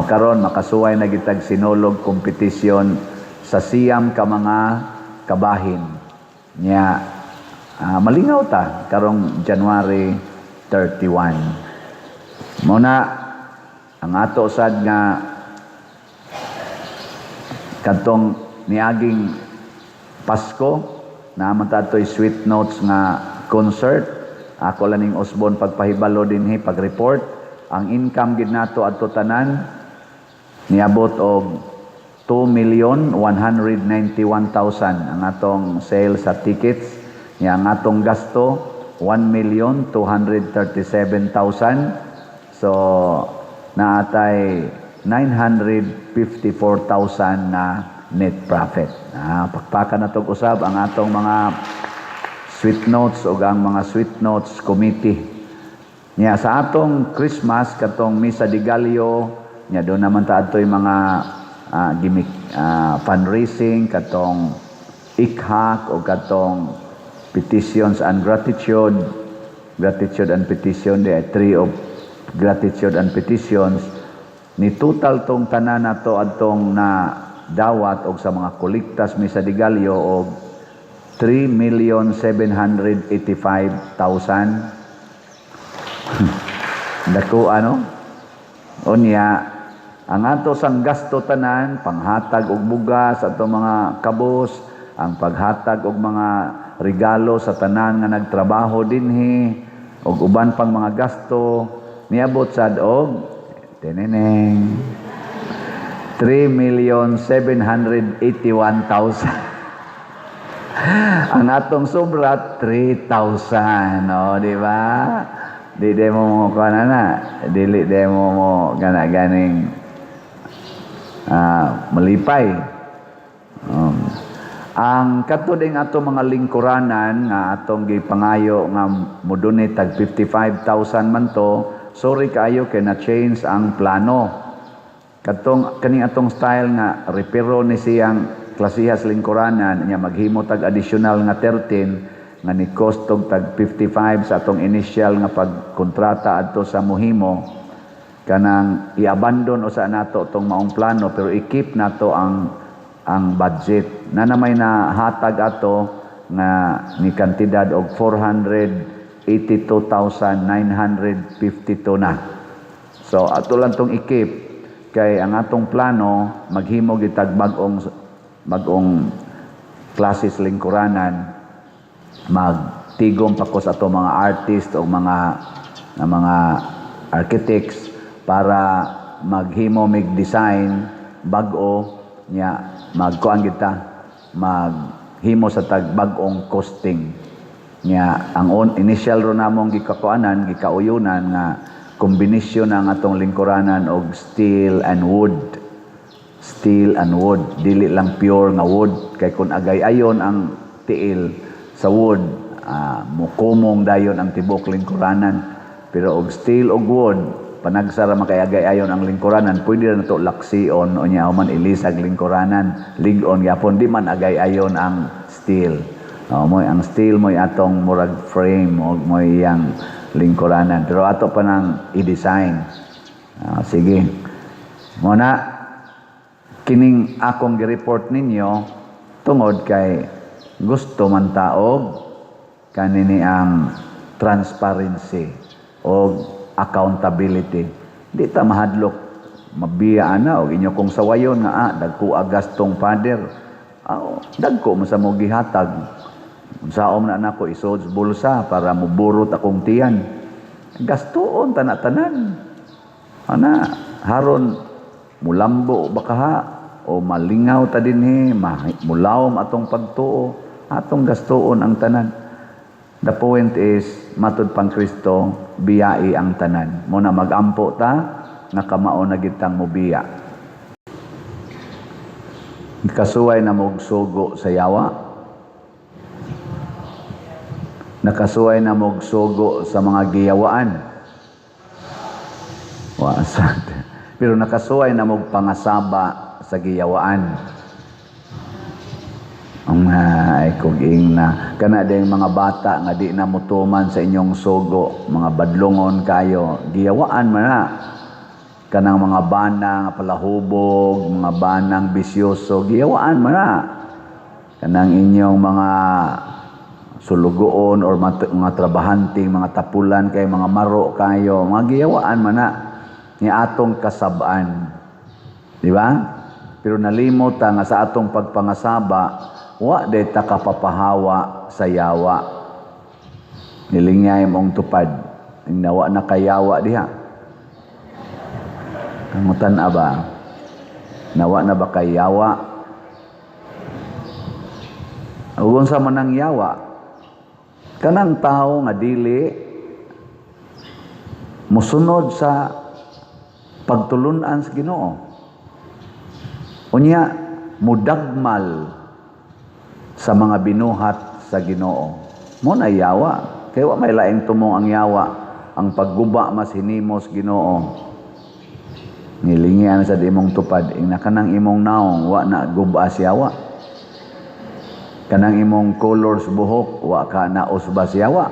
Karon makasuway na gitag sinulog kompetisyon sa siyam ka mga kabahin nya malingaw ta karong January 31. Muna ang ato sad nga kadtong niaging Pasko naman ta toy sweet notes nga concert. Ako laning Osbon pagpahibalo dinhi pag-report ang income gid nato adto tanan niabot og 2,191,000 ang atong sales sa tickets nya ang atong gasto 1,237,000. So naatay 954,000 na net profit. Pakpakan na itong usab ang atong mga sweet notes o ang mga sweet notes committee. Nya sa atong Christmas, katong Misa de Gallo, nya doon naman ta adtoy mga gimmick fundraising, katong ikhak o katong petitions and gratitude and petition, the tree of gratitude and petitions. Ni total tong tanan nato adtong na dawat og sa mga kolektas Misa de Gallo og 3,785,000. Dako ano? Unya ang ato sang gasto tanan panghatag og bugas ato mga kabos, ang paghatag og mga regalo sa tanan nga nagtrabaho dinhi og uban pang mga gasto niabot sad og teneneng 3,781,000. Ang atong sobra 3,000, no, di ba? Di demo mo kana na, dili demo mo gana ganing malipay. Ang katuding ato mga lingkuranan nga atong gipangayo nga modunay tag 55,000 man to, sorry kaayo kay na change ang plano. Kaning atong style nga repiro ni siyang klasihas lingkuranan nya maghimo tag additional nga 13 nga ni cost og tag 55 sa atong initial nga pagkontrata adto sa mohimo, kanang i-abandon usa nato tong maong plano pero i-keep nato ang budget na may nahatag ato nga ni kantidad og 482,952 na. So ato lang tong ikip kay ang atong plano maghimo gitag bagong klase sa lingkuranan, magtigom pa ko sa ato mga artist o mga architects para maghimo mig design bag-o nya magkuan kita maghimo sa tag bag-ong costing nya ang initial ro namong gikakuanan gikauyunan nga kombinasyon ang atong lingkuranan og steel and wood, dili lang pure nga wood kay kun agay-ayon ang tiil sa wood mukumong dayon ang tibok lingkuranan, pero og steel og wood panagsara makayagay-ayon ang lingkuranan pwede na to laksion o nya man ilisag lingkuranan lig-on gyapon di man agay-ayon ang steel. Ang steel mo'y atong murag frame o mo'y iyang lingkuranan pero ato pa nang i-design. Sige muna kining akong gi-report ninyo tungod kay gusto man taog kanini ang transparency o accountability. Di ta mahadlok mabiya na og inyo kong sawayon nga dagko agastong father. Dagko mo sa mo gihatag. Unsaon na nako isod sa bulsa para muburot akong tiyan. Gastoon tanan. Haron mulambo bakaha o malingaw ta dinhi, mulawom atong pagtuo, atong gastoon ang tanan. The point is, matud pang Kristo, biyai ang tanan. Muna magampo ta, nga kamao na gitang mubiya. Kasuway na mogsugo sa yawa. Nakasuway na mogsugo sa mga giyawaan. Wasad. Pero nakasuway na mogpangasaba sa giyawaan. Ay kuging na kana ding mga bata nga di na mutuman sa inyong sugo, mga badlongon kayo, giyawaan man na kanang mga bana nga palahubog, mga banang bisyoso, giyawaan man na kanang inyong mga sulugoon or mga trabahanting, mga tapulan kay mga maro kayo, mga giyawaan man na ni atong kasabaan, di ba? Pero nalimot nga sa atong pagpangasaba wa day ta kapapahawa sa yawa. Nilingay mong tupad. Nawa na kayawa diha. Kamutan ba? Nawa na ba kayawa? Ugon sa manang yawa. Kanang tao nga dili musunod sa pagtulunan sa Ginoo. Unya mudagmal sa mga binuhat sa Ginoo. Mo na yawa. Kaya wa may laing tumong ang yawa. Ang pagguba mas hinimos Ginoo. Nilingyan sa imong tupad. Ing kanang imong naong, wa na guba siyawa. Kanang imong colors buhok, wa ka na usba siyawa.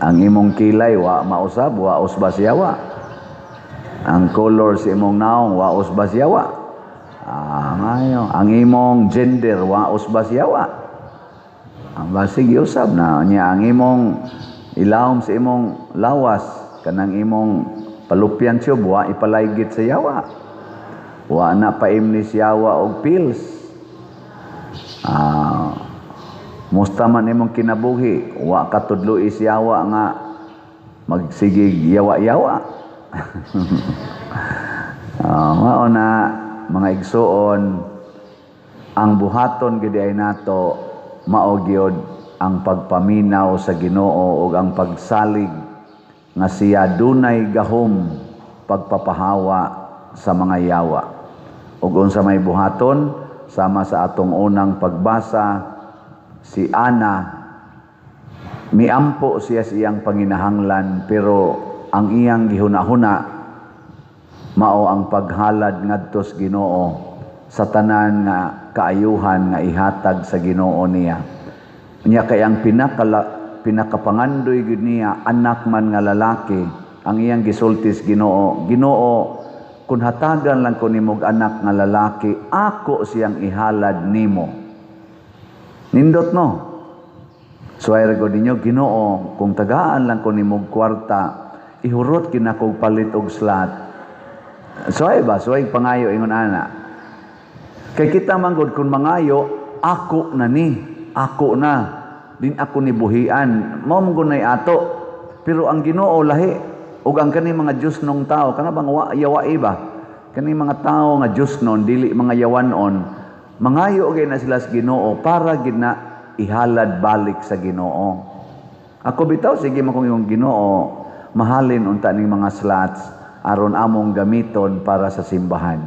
Ang imong kilay, wa mausab, wa usba siyawa. Ang colors imong naong, wa usba siyawa. Ang imong gender wa usbas yawa. Ang basig usab na niya ang imong ilawom sa imong lawas kanang imong palupyan tiyub wa ipalaygit sa yawa. Wa na paimnis yawa og pills. Musta man imong kinabuhi wa katudlo is yawa nga magsigig yawa-yawa. Mao na mga igsoon, ang buhaton gid ay nato mao gyud ang pagpaminaw sa Ginoo ug ang pagsalig nga siya dunay gahom pagpapahawa sa mga yawa. Ug unsa may buhaton sama sa atong unang pagbasa, si Ana miampo siya siyang panginahanglan pero ang iyang gihuna-huna mao ang paghalad ngadto sa Ginoo sa tanan nga kaayuhan nga ihatag sa Ginoo niya. Niya kay ang pinakapangandoy gid niya anak man nga lalaki ang iyang gisultis Ginoo. Ginoo, kun hatagan lang ko nimog anak nga lalaki, ako siyang ihalad nimo. Nindot no. So ay ko ninyo, Ginoo, kung tagaan lang ko ni mog kwarta, ihurot kinakog palit og slot. So ay ba? So ay pangayo ingon ana. Kay kita manggod kung mangayo, ako na ni. Ako na. Din ako ni buhian. Mao mong gunay ato. Pero ang Ginoo lahi. Ug ang kani mga Diyos nung tao, kana bang yawai ba? Kani mga tao nga Diyos nun, dili mga yawanon, mangayo gay na sila sa Ginoo para gid na ihalad balik sa Ginoo. Ako bitaw sige man kong yung Ginoo, mahalin unta ning mga slots aron among gamiton para sa simbahan.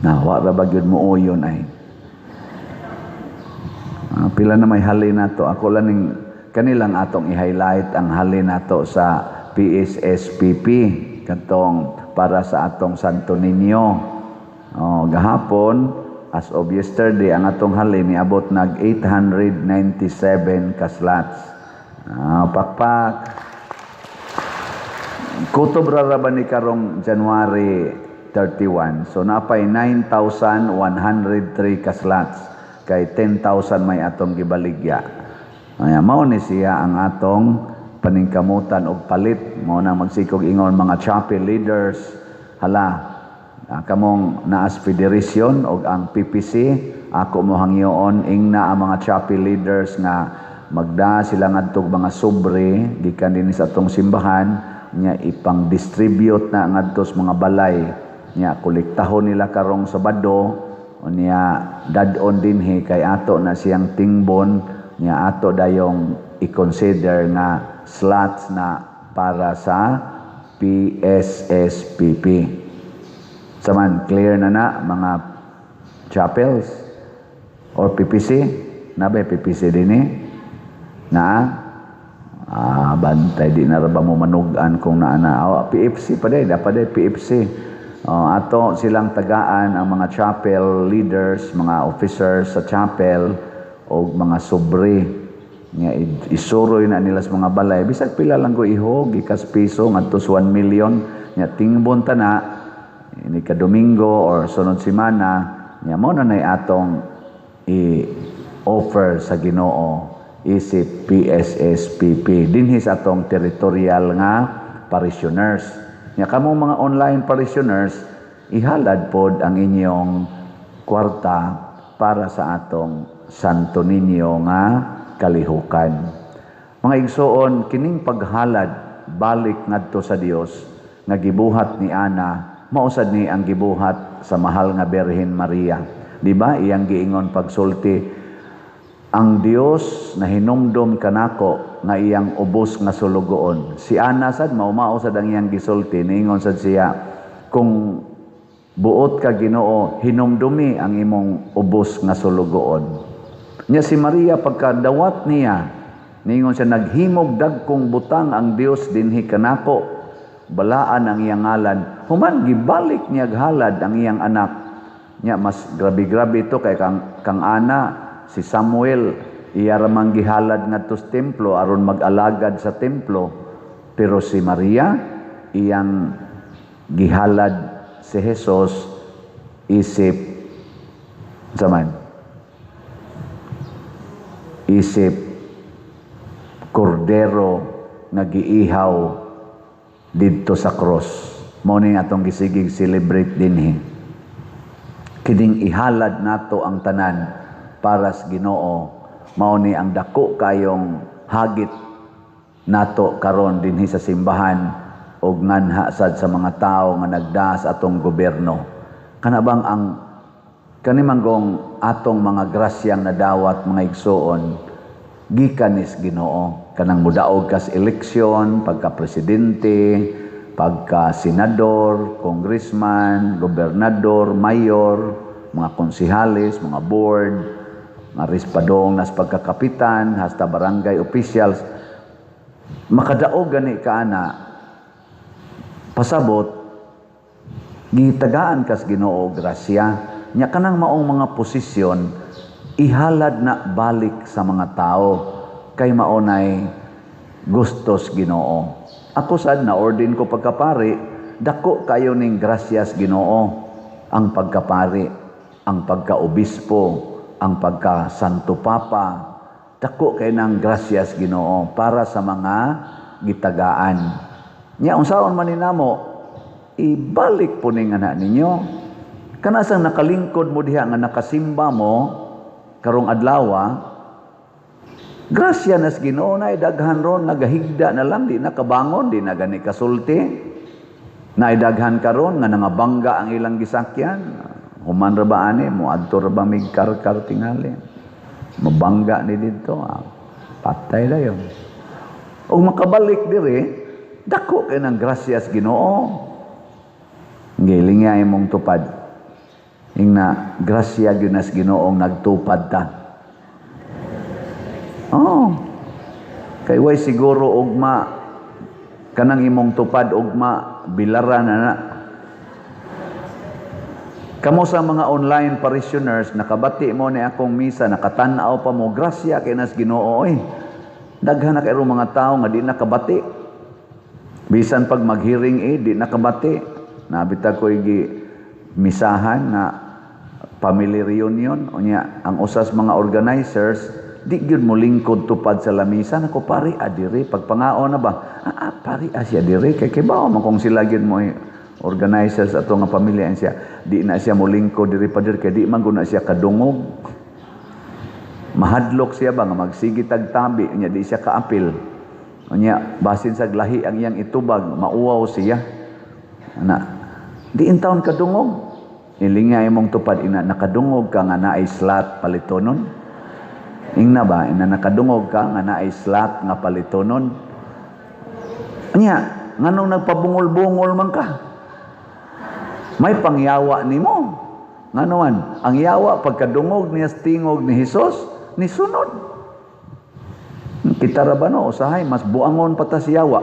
Nawa ra ba gyud mo uyon ay. Pila na may halin nato. Ako lang ning kanilang atong i-highlight ang halin nato sa PSSPP katong para sa atong Santo Niño. Gahapon as of yesterday ang atong halin niabot nag 897 ka slots. Pakpak. Kutob ra ba ni karong January 31. So napay 9,103 ka slots kay 10,000 may atong gibaligya. Mao ni siya ang atong paningkamutan og palit. Mao na magsikog ingon mga chapel leaders. Hala, kamong naas federation og ang PPC, ako mo hangyoon ingna ang mga chapel leaders nga magda sila ngadtog mga sobre gikan dinhi sa atong simbahan nya ipang distribute na ngadto sa mga balay nya kolektahon nila karong Sabado unya dadon dinhi kay ato na siyang tingbon nya ato dayong i-consider nga slots na para sa PSSPP. Saman clear na mga chapels or PPC na ba PPC dinhi na bantay di na ba mo manugan kung naana PFC pa day dapat PFC. Ato silang tagaan ang mga chapel leaders, mga officers sa chapel o mga sobre nga isuroy na nila sa mga balay bisag pila lang ko ihog gikas piso ngadto 1 million nya tingbon ta na ini ka Domingo or sunod semana nya mo na nay atong i-offer sa Ginoo isip PSSPP dinhi sa atong territorial nga parishioners. Nya kamo mga online parishioners, ihalad pod ang inyong kwarta para sa atong Santo Niño nga kalihukan. Mga igsoon, kining paghalad balik ngadto sa Dios nga gibuhat ni Ana, mausad ni ang gibuhat sa mahal nga Birhen Maria. Di ba? Iyang giingon pagsulti, ang Dios na hinumdum kanako nga iyang ubos nga sulugoon. Si Ana sad maumao sad ang iyang gisulti, niingon sad siya, kung buot ka Ginoo, hinumdumi ang imong ubos nga sulugoon. Nya si Maria pagkadawat niya, niingon siya, naghimog dagkong butang ang Dios dinhi kanako, balaan ang iyang ngalan. Human gibalik niya halad ang iyang anak. Nya mas grabe-grabe ito kay kang Ana, si Samuel iya ramang gihalad ngadto sa templo aron mag-alagad sa templo, pero si Maria iyang gihalad si Jesus isip kordero nga giihaw didto sa cross. Mao ni atong gisigig celebrate dinhi. Kining ihalad nato ang tanan para sa Ginoo, mao ni ang dako kayong hagit nato karon dinhi sa simbahan og nganha sad sa mga tawo nga nagdaas atong gobyerno. Kana bang ang kanimanggong atong mga grasyang nadawat mga igsoon gikan ni Ginoo, kanang mudaog kas eleksyon, pagka presidente, pagka senador, congressman, gobernador, mayor, mga konsihales, mga board, mga rispadong nas pagkakapitan, hasta barangay officials, makadaog gani ka ana, pasabot, gitagaan kas Ginoo grasya, nya kanang maong mga posisyon, ihalad na balik sa mga tao, kay maunay gustos Ginoo. Ako sad na ordin ko pagkapari, dako kayo ning grasyas Ginoo ang pagkapari. ang pagka-obispo, ang pagka-santo papa. Dako kay nang gracias Ginoo para sa mga gitagaan. Nya unsaon man ninamo, ibalik po ning anak ninyo. Kanasang nakalingkod mo diha nga nakasimba mo karong adlaw, grasya nas Ginoo na idaghan ron nagahigda na lang di nakabangon, di na gani kasulti. Naidaghan karon nga nangabangga ang ilang gisakyan. Human ra ba ani mo adto ra ba mig karkar tingali. Mabangga ni dito, patay dayon. Og makabalik diri, dako kay nang gracias Ginoo. Giling nga imong tupad. Ingna grasya gyud nas Ginoong nagtupad ta. Kay way siguro ugma kanang imong tupad ugma bilaran na. Kamo sa mga online parishioners, nakabati mo ni akong misa, nakatanaw pa mo, grasya kay nas Ginoo. Daghan na kayo mga tao nga di nakabati. Bisan pag mag-hearing di nakabati. Nabita ko misahan na family reunion. Unya, ang usas mga organizers, di gyud mo lingkod tupad sa lamisa. Nako, pari adiri. Pagpangaon na ba? Pari siya diri. Kay ba man kung sila gyud mo organizers ato nga pamilya siya, di na siya molingkod diri pa diri kay di man guna siya kadungog. Mahadlok siya ba nga magsigi tagtabi nya di siya kaapil. Nya basin sa lahi ang iyang itubag, mauwaw siya. Ana, di intawon kadungog. Ilinga imong tupad ina nakadungog ka nga naay slot palitonon. Ingna ba ina nakadungog ka nga naay slot nga palitonon. Nya nganong nagpabungol-bungol man ka? May pangyawa nimo. Nganoan, ang yawa pagkadungog niya tingog ni Hesus, ni sunod. Kita ra ba no usahay mas buangon pa ta si yawa.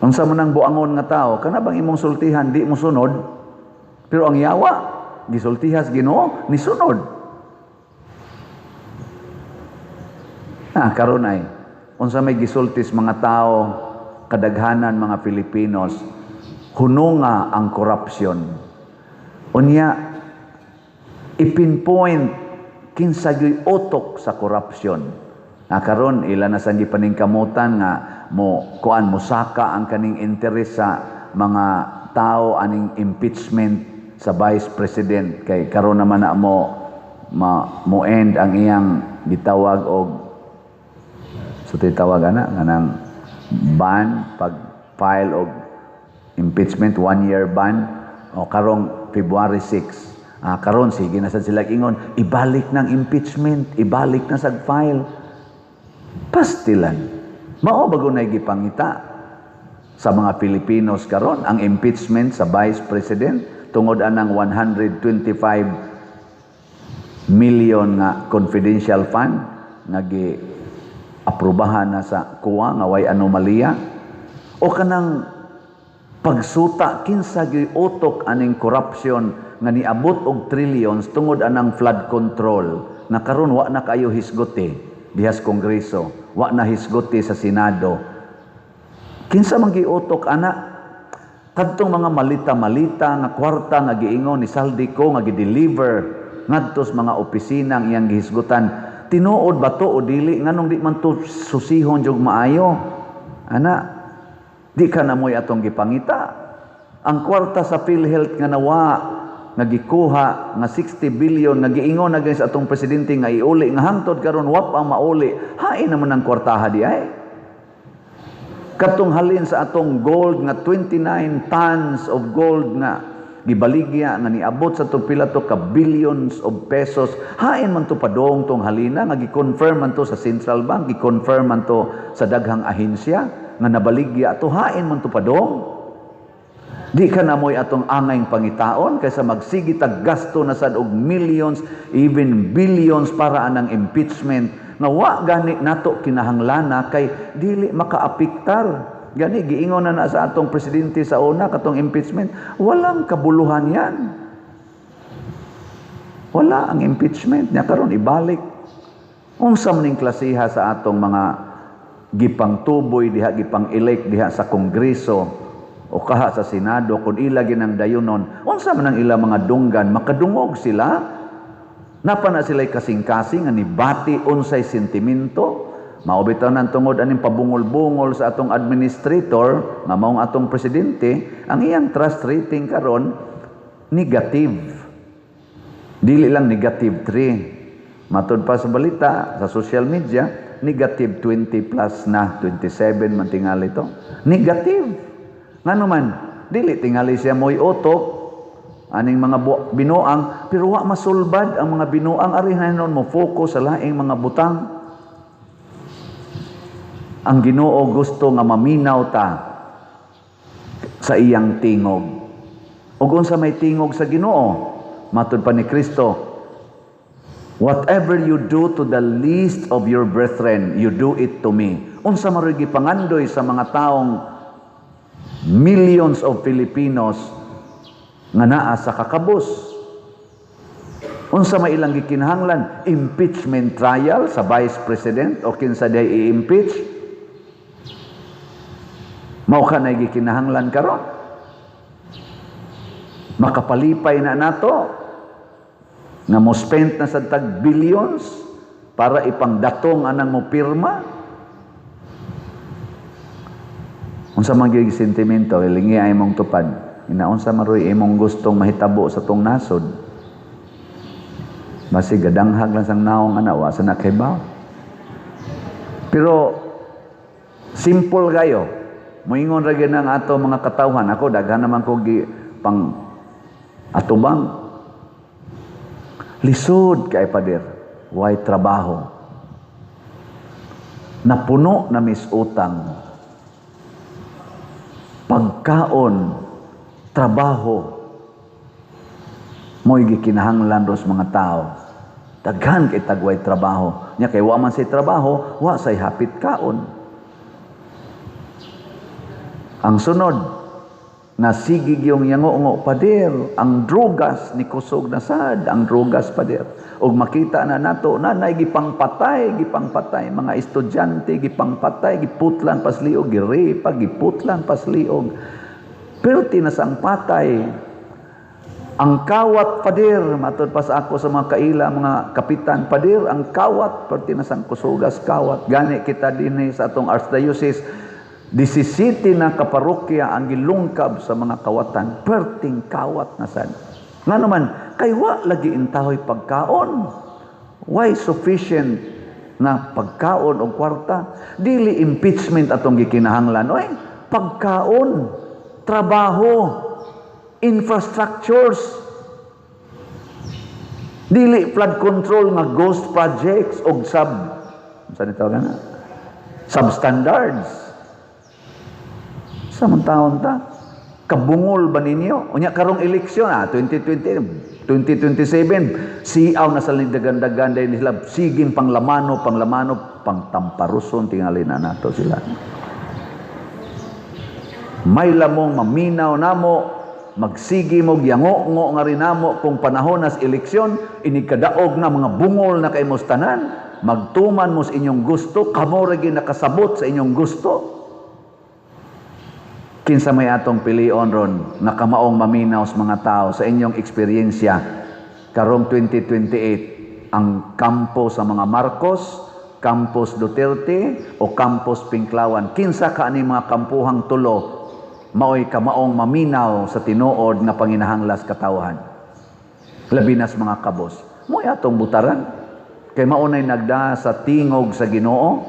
Unsa man ang buangon nga tao, kana bang imong sultihan di mo sunod? Pero ang yawa gisultihas Ginoo ni sunod. Karon ay unsa may gisultis mga tao kadaghanan mga Pilipinos, hununga ang korupsyon. Unya, ipinpoint kinsa gyud utok sa korupsyon. Karon ila na sa gipaningkamutan nga mo saka ang kaning interes sa mga tao aning impeachment sa Vice President kay karon naman na mo end ang iyang gitawag og titawag nang ban pag file og impeachment 1-year ban o karong February 6. Karon sige na sad sila ingon ibalik ng impeachment, ibalik na sa file. Pastilan. Mao bago na gipangita sa mga Pilipinos karon ang impeachment sa Vice President tungod anang 125 million nga confidential fund nga aprubahan na sa kuwa nga way anomalya o kanang pagsuta kinsa gyud utok aning corruption nga niabot og trillions tungod anang flood control na karon wa na kayo hisgote diha sa Kongreso, wa na hisgote sa Senado. Kinsa man giutok ana kadtong mga malita-malita nga kwarta nga giingon ni Saldico nga gi-deliver ngadto sa mga opisina ang iyang gihisgutan. Tinuod ba to o dili? Nganong di man to susihon jog maayo? Ana, di ka na mo'y atong gipangita. Ang kwarta sa PhilHealth nga nawa, nga gikuha, nga 60 billion, nga giingon na sa atong presidente nga iuli, nga hangtod karon wap ang mauli. Hain naman ang kwartaha di ay. Katong halin sa atong gold, nga 29 tons of gold nga gibaligya nga niabot sa to pila to ka billions of pesos, hain man to padong tong halina nga gi-confirm man to sa Central Bank, gi-confirm man to sa daghang ahensya nga nabaligya to, hain man to padong. Di ka na mo'y atong angayng pangitaon kaysa magsigi tag gasto na sad og millions even billions para anang impeachment nga wa gani nato kinahanglana kay dili makaapiktar. Gani, giingon na sa atong presidente sa una, katong impeachment, walang kabuluhan yan. Wala ang impeachment niya. Karon ibalik. Unsa maning klasiha sa atong mga gipang tuboy, diha gipang elect, diha sa Kongreso, o kaha sa Senado kung ila ginang dayonon, unsa man ang ila mga dunggan, makadungog sila. Napa na sila'y kasing-kasing ani bati unsay sentimento. Maubitaw ng tungod aning pabungol-bungol sa atong administrator, nga maong atong presidente, ang iyang trust rating karon negative. Dili lang negative 3. Matud pa sa balita, sa social media, negative 20 plus na, 27 man tingali ito. Negative. Nga naman, dili tingali siya mo'y utok, aning mga binuang, pero wa masulbad ang mga binuang, arihanon mo focus sa laing mga butang. Ang Ginoo gusto nga maminaw ta sa iyang tingog. Ug unsa may tingog sa Ginoo? Matud pa ni Kristo, whatever you do to the least of your brethren, you do it to me. Unsa maroy gipangandoy sa mga taong millions of Filipinos nga naa sa kakabus. Unsa may ilang gikinahanglan? Impeachment trial sa Vice President o kinsa day i-impeach? Mao ka na gikinahanglan karon. Makapalipay na nato nga mo spend na sa tag billions para ipangdatong anang mo pirma. Unsa man gyud sentimento ilingi ay mong tupad. Inaunsa maroy imong gustong mahitabo sa tong nasod. Basi gadanghag lang sang naong anawa sa nakibaw. Pero simple gayo. Moingon ra gyud ang ato mga katawhan. Ako daghan naman ko pang atubang. Lisod kay pader, way trabaho. Napuno na misutang. Pagkaon, trabaho, mo'y gikinahanglan ros mga tao. Daghan kay tagway trabaho. Nya kay wa man say trabaho, wa say hapit kaon. Ang sunod, nasigig yung yango-ngo pader, ang drugas ni kusog na sad, ang drugas pader. Ug makita na nato nanay gipangpatay, mga estudyante gipangpatay, giputlan pasliog, girepa, giputlan pasliog. Pero tinasang patay. Ang kawat pader, matod pa sa ako sa mga kaila, mga kapitan pader, ang kawat, pero tinasang kusugas kawat. Gani kita din sa atong Archdiocese, 17 na kaparokya ang gilungkab sa mga kawatan, perting kawat na sad. Nga naman, kay wa lagi intahoy pagkaon. Why sufficient na pagkaon o kwarta? Dili impeachment atong gikinahanglan. Oy, pagkaon, trabaho, infrastructures. Dili flood control nga ghost projects o saan ito na? Substandards. Samantaon ta, kabungol ba ninyo? Unya karong eleksyon, 2027, siaw na sa dagan-dagan dahil nila, siging panglamano, pangtamparuson, tingali na nato sila. May lamong maminaw namo, magsigi mo, yango-ngo nga rin namo, kung panahon nas eleksyon, inikadaog na mga bungol na kay mustanan, magtuman mo sa inyong gusto, kamoragi nakasabot sa inyong gusto. Kinsa may atong pilion ron, nakamaong maminaw sa mga tao sa inyong eksperyensya. Karong 2028, ang kampo sa mga Marcos, Campus Duterte, o Campus Pinklawan. Kinsa ka ni mga kampuhang tulo, maoy kamaong maminaw sa tinuod na panginahanglas katawhan. Labi nas mga kabos. Mo'y atong butaran. Kay maunay nagda sa tingog sa Ginoo.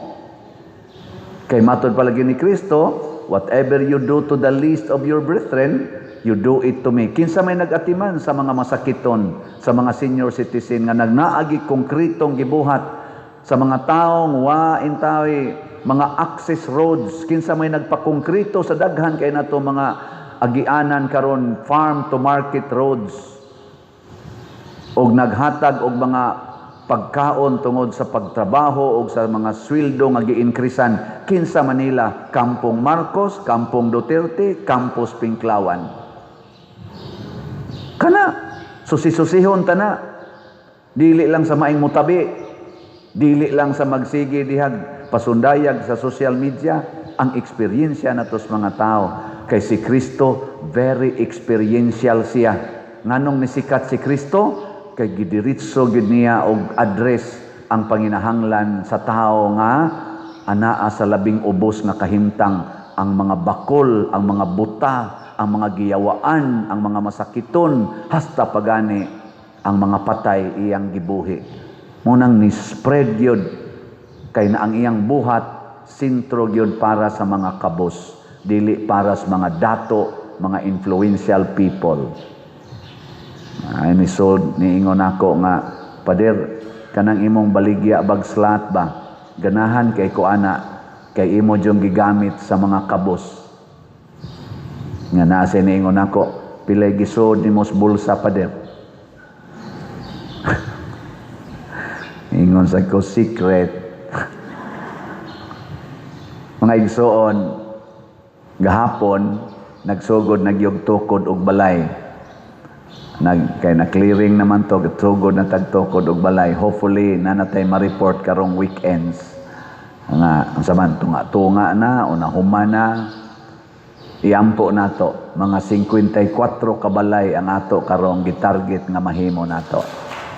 Kay matod palagi ni Kristo, whatever you do to the least of your brethren, you do it to me. Kinsa may nagatiman sa mga masakiton, sa mga senior citizen nga nagnaagi konkretong gibuhat sa mga taong intawi mga access roads. Kinsa may nagpakongkrito sa daghan kay nato mga agianan karon farm to market roads. Og naghatag og mga pagkaon tungod sa pagtrabaho o sa mga sweldo nga gi-increasean. Kinsa Manila, Kampong Marcos, Kampong Duterte, Campus Pinklawan. Kana, susi-susihon ta na. Dili lang sa maing mutabi, dili lang sa magsigi dihag pasundayag sa social media, ang eksperyensya natos mga tao. Kay si Kristo very experiential siya. Nganong nisikat si Kristo? Kay gidiritso gid niya og address ang panginahanglan sa tao nga anaa sa labing ubos nga kahimtang, ang mga bakol, ang mga buta, ang mga giyawaan, ang mga masakiton, hasta pagani ang mga patay iyang gibuhi. Munang ni spread yun kay na ang iyang buhat sentro yun para sa mga kabos, dili para sa mga dato, mga influential people. Ay misod niingon ako nga, Pader, kanang imong baligya bagslat ba, ganahan kay ko ana, kay imo jong gigamit sa mga kabos. Nga nasa niingon ako, pilay gisod ni mos bulsa, Pader. Ingon sa ko, secret. Mga igsoon, gahapon, nagsugod, nagyugtukod og balay. Kay na-clearing naman to, sugod na tagtukod og balay. Hopefully, nanatay ma-report karong weekends. Ang saman, tunga-tunga na, o nahuma na, iampo na to. Mga 54 kabalay ang ato karong gitarget nga mahimo na to.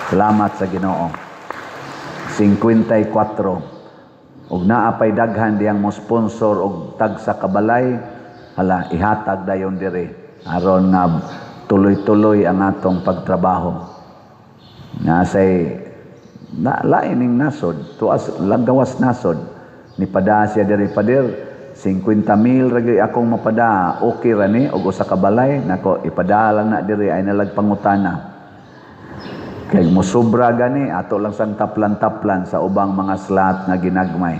Salamat sa Ginoo. 54. Ug naapay daghan diyang mo sponsor og tag sa kabalay, hala ihatag dayon dire aron nga tuloy-tuloy ang atong pagtrabaho. Nasay laining nasod, tuas lagawas nasod ni pada siya dire, Pader, 50,000 ragi akong mapada, okay ra ni og usa ka balay, nako ipada lang na dire ay nalagpangutana. Kay mo sobra gani, ato lang sang taplan-taplan sa ubang mga slot nga ginagmay.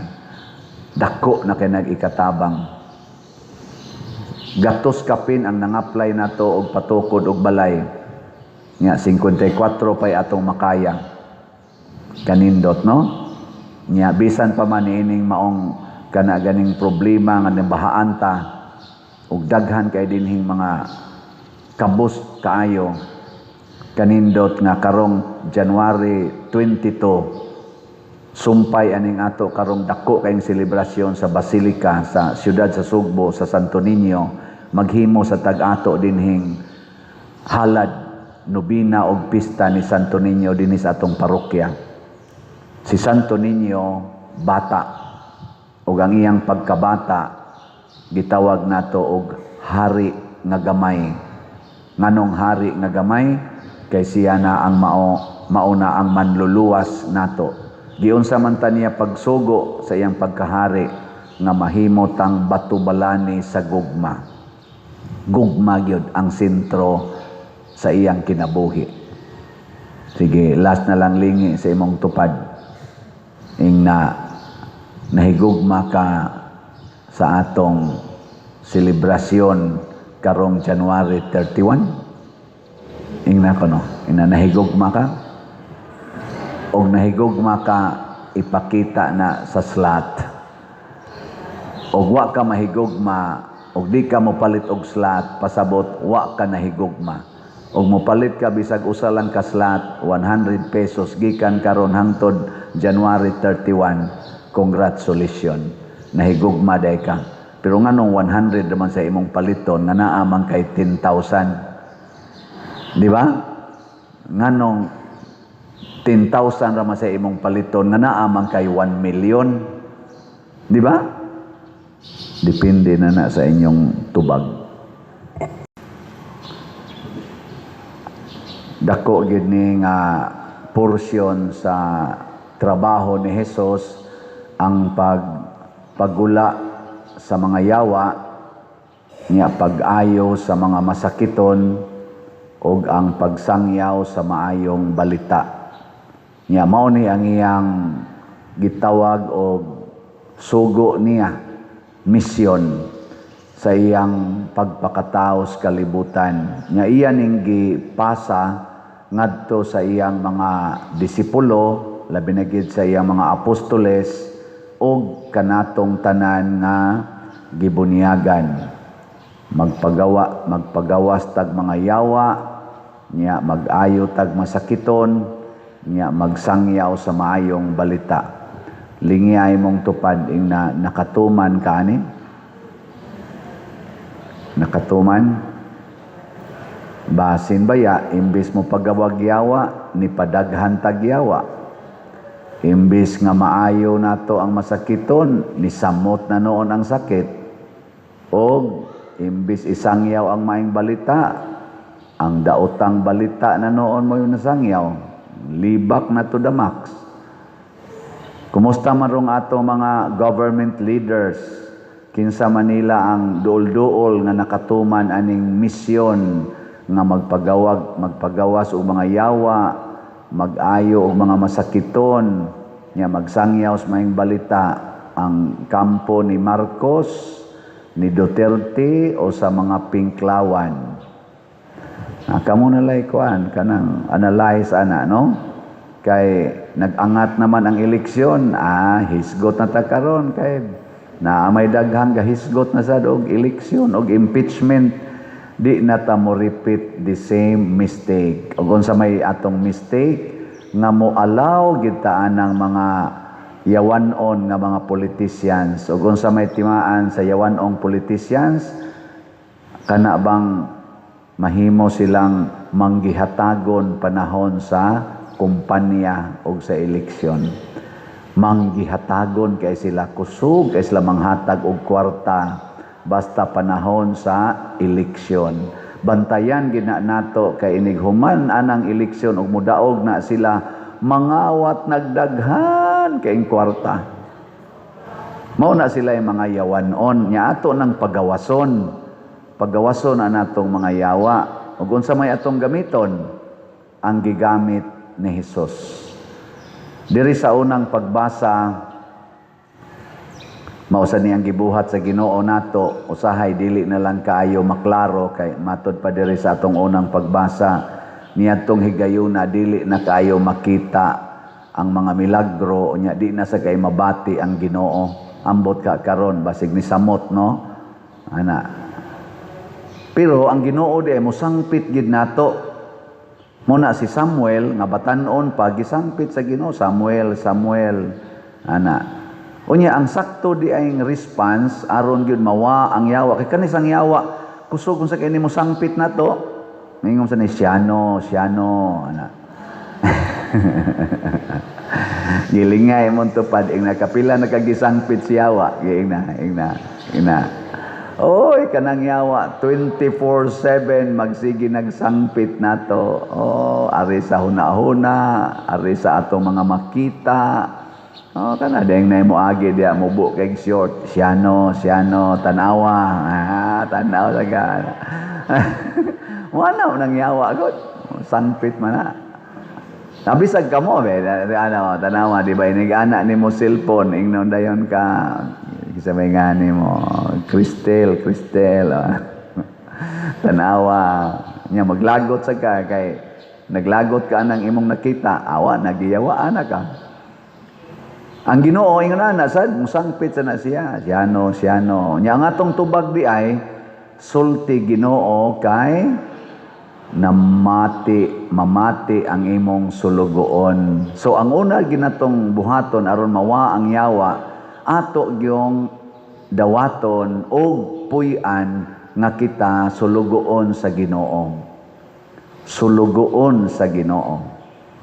Dako na kay nag-ikatabang. Gatos kapin ang nang-apply na to og patukod og balay. Nga, 54 pa'y atong makaya. Kanindot, no? Nga, bisan pa man ining maong ganing problema nga nabahaan ta og daghan kay dinhing mga kabus kaayo. Kanindot nga karong January 22 sumpay aning ato karong dako kayong selebrasyon sa Basilica sa siyudad sa Sugbo sa Santo Niño, maghimo sa tag-ato dinhing halad nobina og pista ni Santo Niño dinhi sa atong parokya. Si Santo Niño bata, ug ang iyang pagkabata gitawag nato og hari nga gamay. Nganong hari nga gamay? Kay siya na ang mauna ang manluluwas nato. Giunsa man ta niya pagsugo sa iyang pagkahari nga mahimo tang batubalani sa gugma. Gugma gyud ang sentro sa iyang kinabuhi. Sige, last na lang lingi sa imong tupad. Ing nahigugma ka sa atong selebrasyon karong January 31. Ingna ko no, nahigugma ka o nahigugma ka ipakita na sa slot o wa ka mahigugma o di ka mopalit og slot pasabot wa ka nahigugma o mopalit ka bisag usa lang ka slot 100 pesos gikan karon hangtod January 31, congratulations, nahigugma day ka. Pero nganong 100 naman sa imong paliton nga naa man kay 10,000. Di ba? Nganong 10,000 raman sa imong paliton nga naamang kay 1 million. Di ba? Depende na sa inyong tubag. Dako gid ni nga porsyon sa trabaho ni Hesus ang paggula sa mga yawa, niya pag-ayo sa mga masakiton, og ang pagsangyaw sa maayong balita. Nya mao ni ang iyang gitawag og sugo niya, misyon sa iyang pagpakataos kalibutan. Nya iya ning gipasa ngadto sa iyang mga disipulo, labi na gid sa iyang mga apostoles og kanatong tanan nga gibunyagan. Magpagawas tag mga yawa, niya mag-ayo tag masakiton, niya magsangyaw sa maayong balita. Lingiay mong tupad ing nakatuman ka ani. Nakatuman, basin baya, imbis mo pagawag yawa, ni padaghan tagyawa. Imbis nga maayo nato ang masakiton, ni samot na noon ang sakit. O imbis isangyaw ang maing balita, ang daotang balita na noon mo yung nasangyaw, libak na to the max. Kumusta man rong ato mga government leaders, kinsa Manila ang duol-duol nga nakatuman aning misyon nga magpagawas og mga yawa, mag-ayo og mga masakiton, nga magsangyaw sa maing balita ang kampo ni Marcos, ni Duterte o sa mga Pinklawan. Kamo na lay kuan kanang analyze ana no? Kay nag-angat naman ang eleksyon, hisgot na ta karon kay na may daghang gahisgot na sad og eleksyon og impeachment, di na ta mo repeat the same mistake. Og unsa may atong mistake nga mo allow gid ta anang mga yawanon nga mga politicians, og unsa may timaan sa yawanong politicians, kana bang mahimo silang manggihatagon panahon sa kumpanya o sa eleksyon. Manggihatagon kay sila kusog, kay sila manghatag og kwarta basta panahon sa eleksyon. Bantayan gina nato kay inighuman anang eleksyon og mudaog na sila mangawat nagdaghan kay kwarta. Mao na sila yung mga yawanon nya ato nang pagawason na natong mga yawa. Ug unsa may atong gamiton, ang gigamit ni Hesus. Diri sa unang pagbasa, mausa niyang gibuhat sa Ginoo nato, usahay dili na lang kaayo maklaro kay matud pa diri sa atong unang pagbasa, niadtong higayuna dili na kaayo makita ang mga milagro, nya di na sa kay mabati ang Ginoo. Ambot ka karon basig ni samot no. Ana. Pero ang Ginoo di ay mosangpit gid nato. Muna si Samuel nga batan-on pa gisangpit sa Ginoo, Samuel ana. Unya ang sakto di ay response aron gyud mawa ang yawa kay kanis ang yawa kusog unsa kay nimo sangpit nato. Mingom sa ni Siano ana. Gilingay mo tupad ing nakapila nakagisangpit si yawa, ina. Oy, kanang yawa, 24/7 magsigi nagsangpit nato. Ari sa huna-huna, ari sa atong mga makita. Kana dayang na mo agi dia mubo kay short. Siano, tanawa. Tanaw laga. Wala nang yawa gud. Sangpit man na. Nabisag ka mo, tanawa, di ba? Inigana ni mo cellphone, ingnon dayon ka. Isa may ngani mo, Cristel, tanawa. Nya maglagot sa ka, kay naglagot ka nang imong nakita, awa, nagiyawaan na ka. Ang Ginoo, ingon na, sad, musangpit sa na siya, Siano. Nya ang atong tubag di ay, sulti Ginoo kay mamati ang imong sulugoon. So ang una ginatong buhaton aron mawa ang yawa, ato gyong dawaton og puy-an nga kita sulugoon sa Ginoo. Sulugoon sa Ginoo.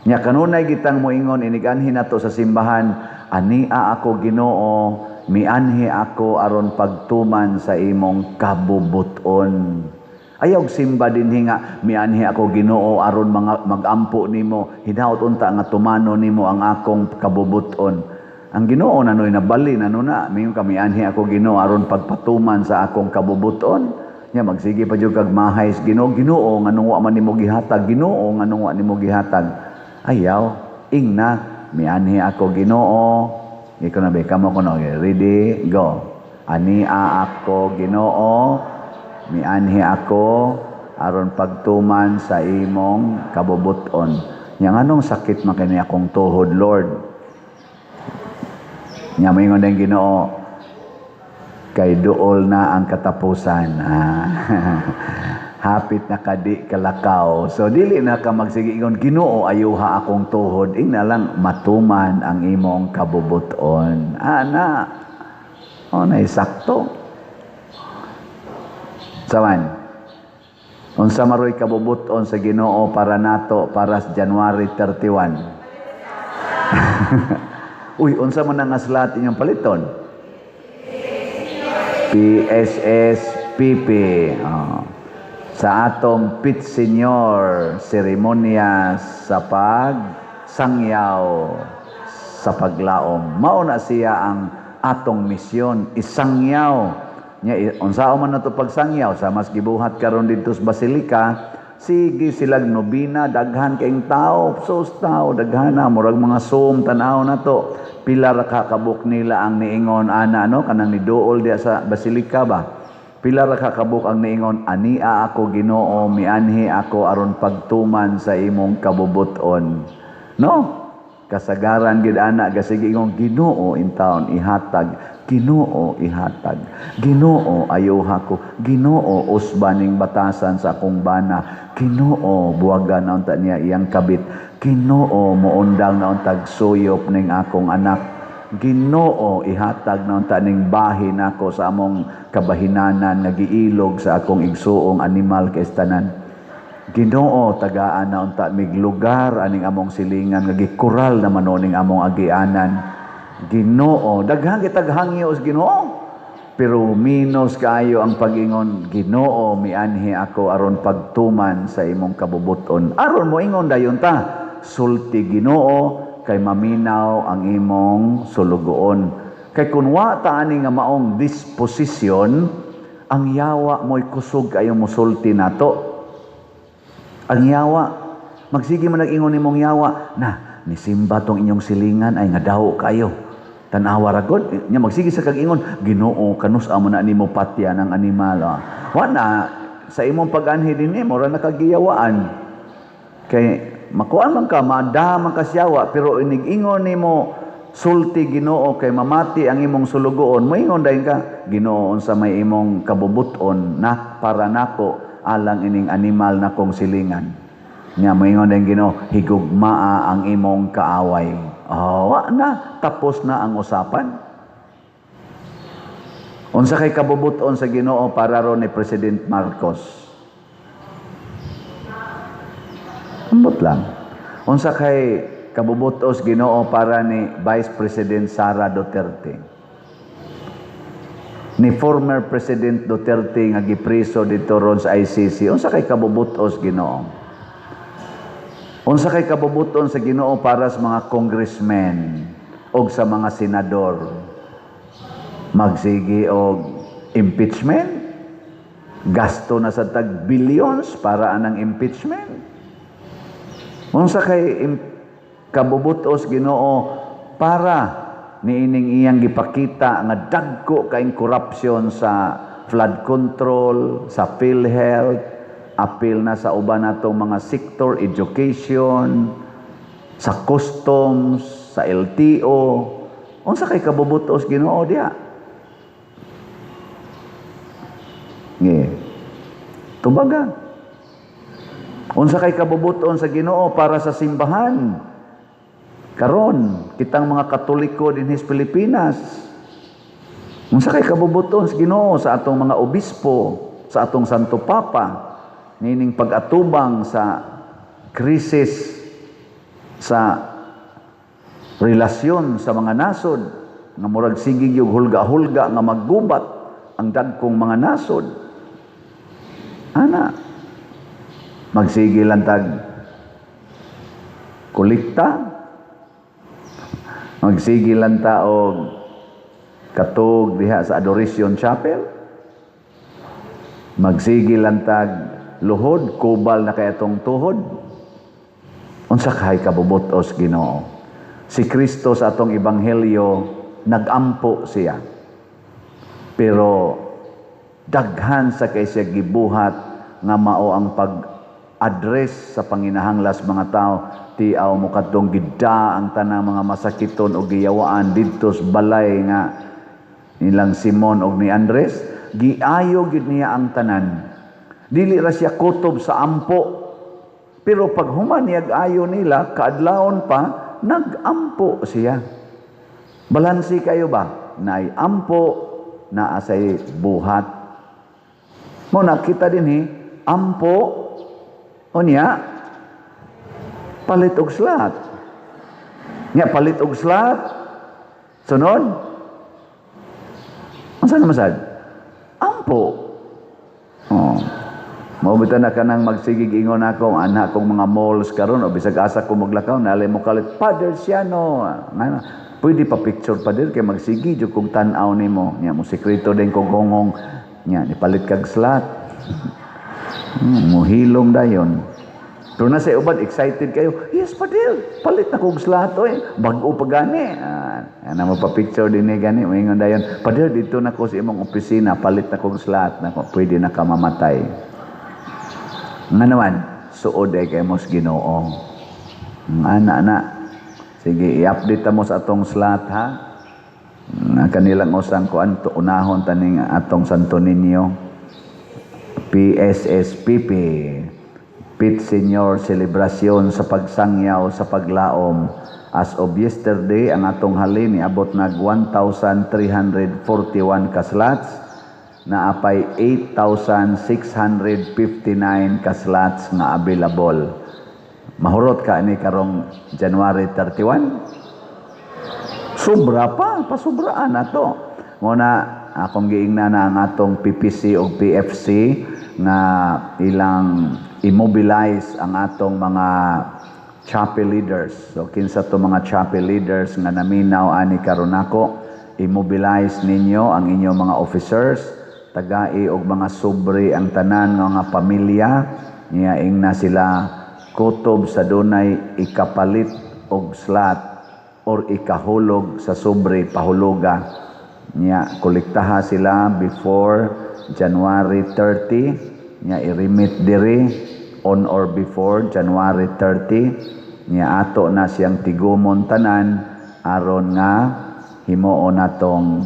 Nya kanunay gitang moingon iniganhi nato sa simbahan, ania ako Ginoo, mianhi ako aron pagtuman sa imong kabubuton. Ayaw simba din nga, mianhi ako Ginoo aron magampo nimo, hinaut unta nga tumano nimo ang akong kabubuton. Ang Ginoo nanoy nabali nanuna, mingon kami anhi ako Ginoo aron pagpatuman sa akong kabubuton. Nya magsige pa jud kag mahay Ginoo, Ginoo nganong wa man nimo gihatag, Ginoo nganong wa nimo gihatag. Ayaw, ingna mianhi ako Ginoo. Ikaw na ba kamo kuno, ready, go. Ania ako Ginoo, mianhi ako aron pagtuman sa imong kabubuton. Nya nganong sakit man kini akong tuhod, Lord? Nya moingon ang Ginoo, kay duol na ang katapusan. Hapit na kadi kalakaw. So dili na ka magsige ingon, Ginoo ayuha akong tuhod, ingna lang matuman ang imong kabubuton. Ana. Nay sakto. Saman, unsa maroy kabubuton sa Ginoo para nato para sa January 31? Uy, unsa man ang aslat inyong paliton? PSSPP. Oh. Sa atong Pit Senior seremonya sa pagsangyaw sa paglaom. Mao na siya ang atong misyon, isangyaw. Nya unsao man nato pagsangyaw sa mas gibuhat karon didto sa Basilica, sige silag nobina, daghan kaayong tao, sus tao, daghana murag mga Zoom tanaw nato. Pila ra ka kabuk nila ang niingon ana kanang niduol diya sa Basilica ba. Pila ra ka kabuk ang niingon, ania ako Ginoo, mianhi ako aron pagtuman sa imong kabubuton. No? Kasagaran gid ana gasige ingong Ginoo in taon ihatag, Ginoo ihatag, Ginoo ayuha ko, Ginoo usbaning batasan sa akong bana, Ginoo buwagan na unta niya iyang kabit, Ginoo muundang na untag suyop ning akong anak, Ginoo ihatag na unta ning bahin ako sa among kabahinanan nga giilog sa akong igsuong animal kay tanan. Ginoo tagaan na unta mig lugar aning among silingan nga gikural naman ning among agianan. Ginoo daghang kitag hangyo sa Ginoo, pero minos kaayo ang pag-ingon, Ginoo mianhi ako aron pagtuman sa imong kabubuton. Aron mo ingon dayon ta, sulti Ginoo kay maminaw ang imong sulugoon. Kay kun wa ta ani nga maong disposition, ang yawa mo'y kusog kayo musulti nato. Ang yawa, magsige man nag-ingon nimong yawa, na, nisimba tong inyong silingan, ay nga daw kayo. Tanawa ragod, nya magsige sa kag-ingon, Ginoo, kanus amo na nimo patya ng animal. Wana, sa imong pag-anhi din mo, ra nakagiyawaan. Kay, makuan man ka, madaman ka siyawa, pero inig-ingon nimo, sulti Ginoo, kay mamati ang imong sulugoon, moingon dahin ka, Ginoo, unsa may imong kabubuton, na para nako, alang ining animal na kong silingan. Nga moingon din Ginoo, higugmaa ang imong kaaway. Wa na, tapos na ang usapan. Unsa kay kabubuton sa Ginoo para ron ni President Marcos? Ambot lang. Unsa kay kabubutos Ginoo para ni Vice President Sara Duterte? Ni former President Duterte nga gipriso dito ron sa ICC, unsa kay kabubutos Ginoo? Unsa kay kabubuton sa Ginoo para sa mga congressmen o sa mga senador? Magsigi og impeachment? Gasto na sa tag billions para anang impeachment? Unsa kay kabubutos Ginoo para niining iyang gipakita nga dagko kaayong korupsyon sa flood control, sa PhilHealth, apil na sa uban natong mga sector, education, sa customs, sa LTO. Unsa kay kabubutos Ginoo diha? Tubaga. Unsa kay kabubuton sa Ginoo para sa simbahan? Karon, kitang mga Katoliko din sa Pilipinas. Unsa kay kabubuton sa Ginoo sa atong mga obispo, sa atong Santo Papa, nining pag-atubang sa krisis sa relasyon sa mga nasod, nga murag sigig yung hulga-hulga nga maggubat ang dagkong mga nasod. Ana, magsige lang tag kolekta, magsige lang ta og katog diha sa Adoration Chapel, magsige lang tag luhod, kubal na kay atong tuhod. Unsa kay kabubutos Ginoo? Si Kristo sa atong ebanghelyo nagampo siya. Pero daghan sa kay siya gibuhat nga mao ang pag-address sa panginahanglas mga tao. Tiaw mo kadtong gidda ang tanang mga masakiton o giyawaan didto sa balay nga nilang Simon og ni Andres. Giayo gid niya ang tanan. Dili ra siya kutob sa ampo. Pero pag humaniag ayo nila, kaadlawon pa, nag-ampo siya. Balansi kayo ba? Naay ampo, naasay buhat. Mo nakita din ampo o niya palit og slat. Nya palit og slat. Sunod. Unsa na masad? Ampo. Oh. Maubita na ka nang magsigig ingon ako, anak kong mga malls karon o bisag asa ko maglakaw, nalay mo kalit, Father Siano. Pwede pa picture pa din, kay magsigi, jud kong tanaw ni mo. Nya mo sekreto din kong gongong, nya, ipalit kag slat. Muhilom dayon. Pero na sa uban, excited kayo, yes, Padil, palit na kong slat, bago pa gani. Ano mo pa picture din gani, maingon dayon, Padil, dito na ko sa imong opisina, palit na kong slat, pwede na ka mamatay. Nga naman, suod ay kay mos Ginoo. Ana. Sige, i-update mo sa atong slot, ha? Kanilang usang ko anto unahon taning atong Santo Niño. PSSPP. Pit Senior Celebration sa pagsangyaw sa paglaom. As of yesterday, ang atong halin niabot nag 1,341 ka slots. Na apay 8,659 ka slots nga available. Mahurot ka ni karong January 31? Sobra pa, pasubraan na to. Muna, akong giingna na ang atong PPC o PFC na ilang immobilize ang atong mga chapel leaders. So, kinsa to mga chapel leaders nga naminaw ani karon nako, immobilize ninyo ang inyong mga officers, tagai og mga sobre ang tanan nga mga pamilya niya na sila kutob sa dunay ikapalit og slot or ikahulog sa sobre pahuluga niya kolektaha sila before January 30 niya i-remit diri on or before January 30 niya ato na siyang tigumon tanan aron nga himuon natong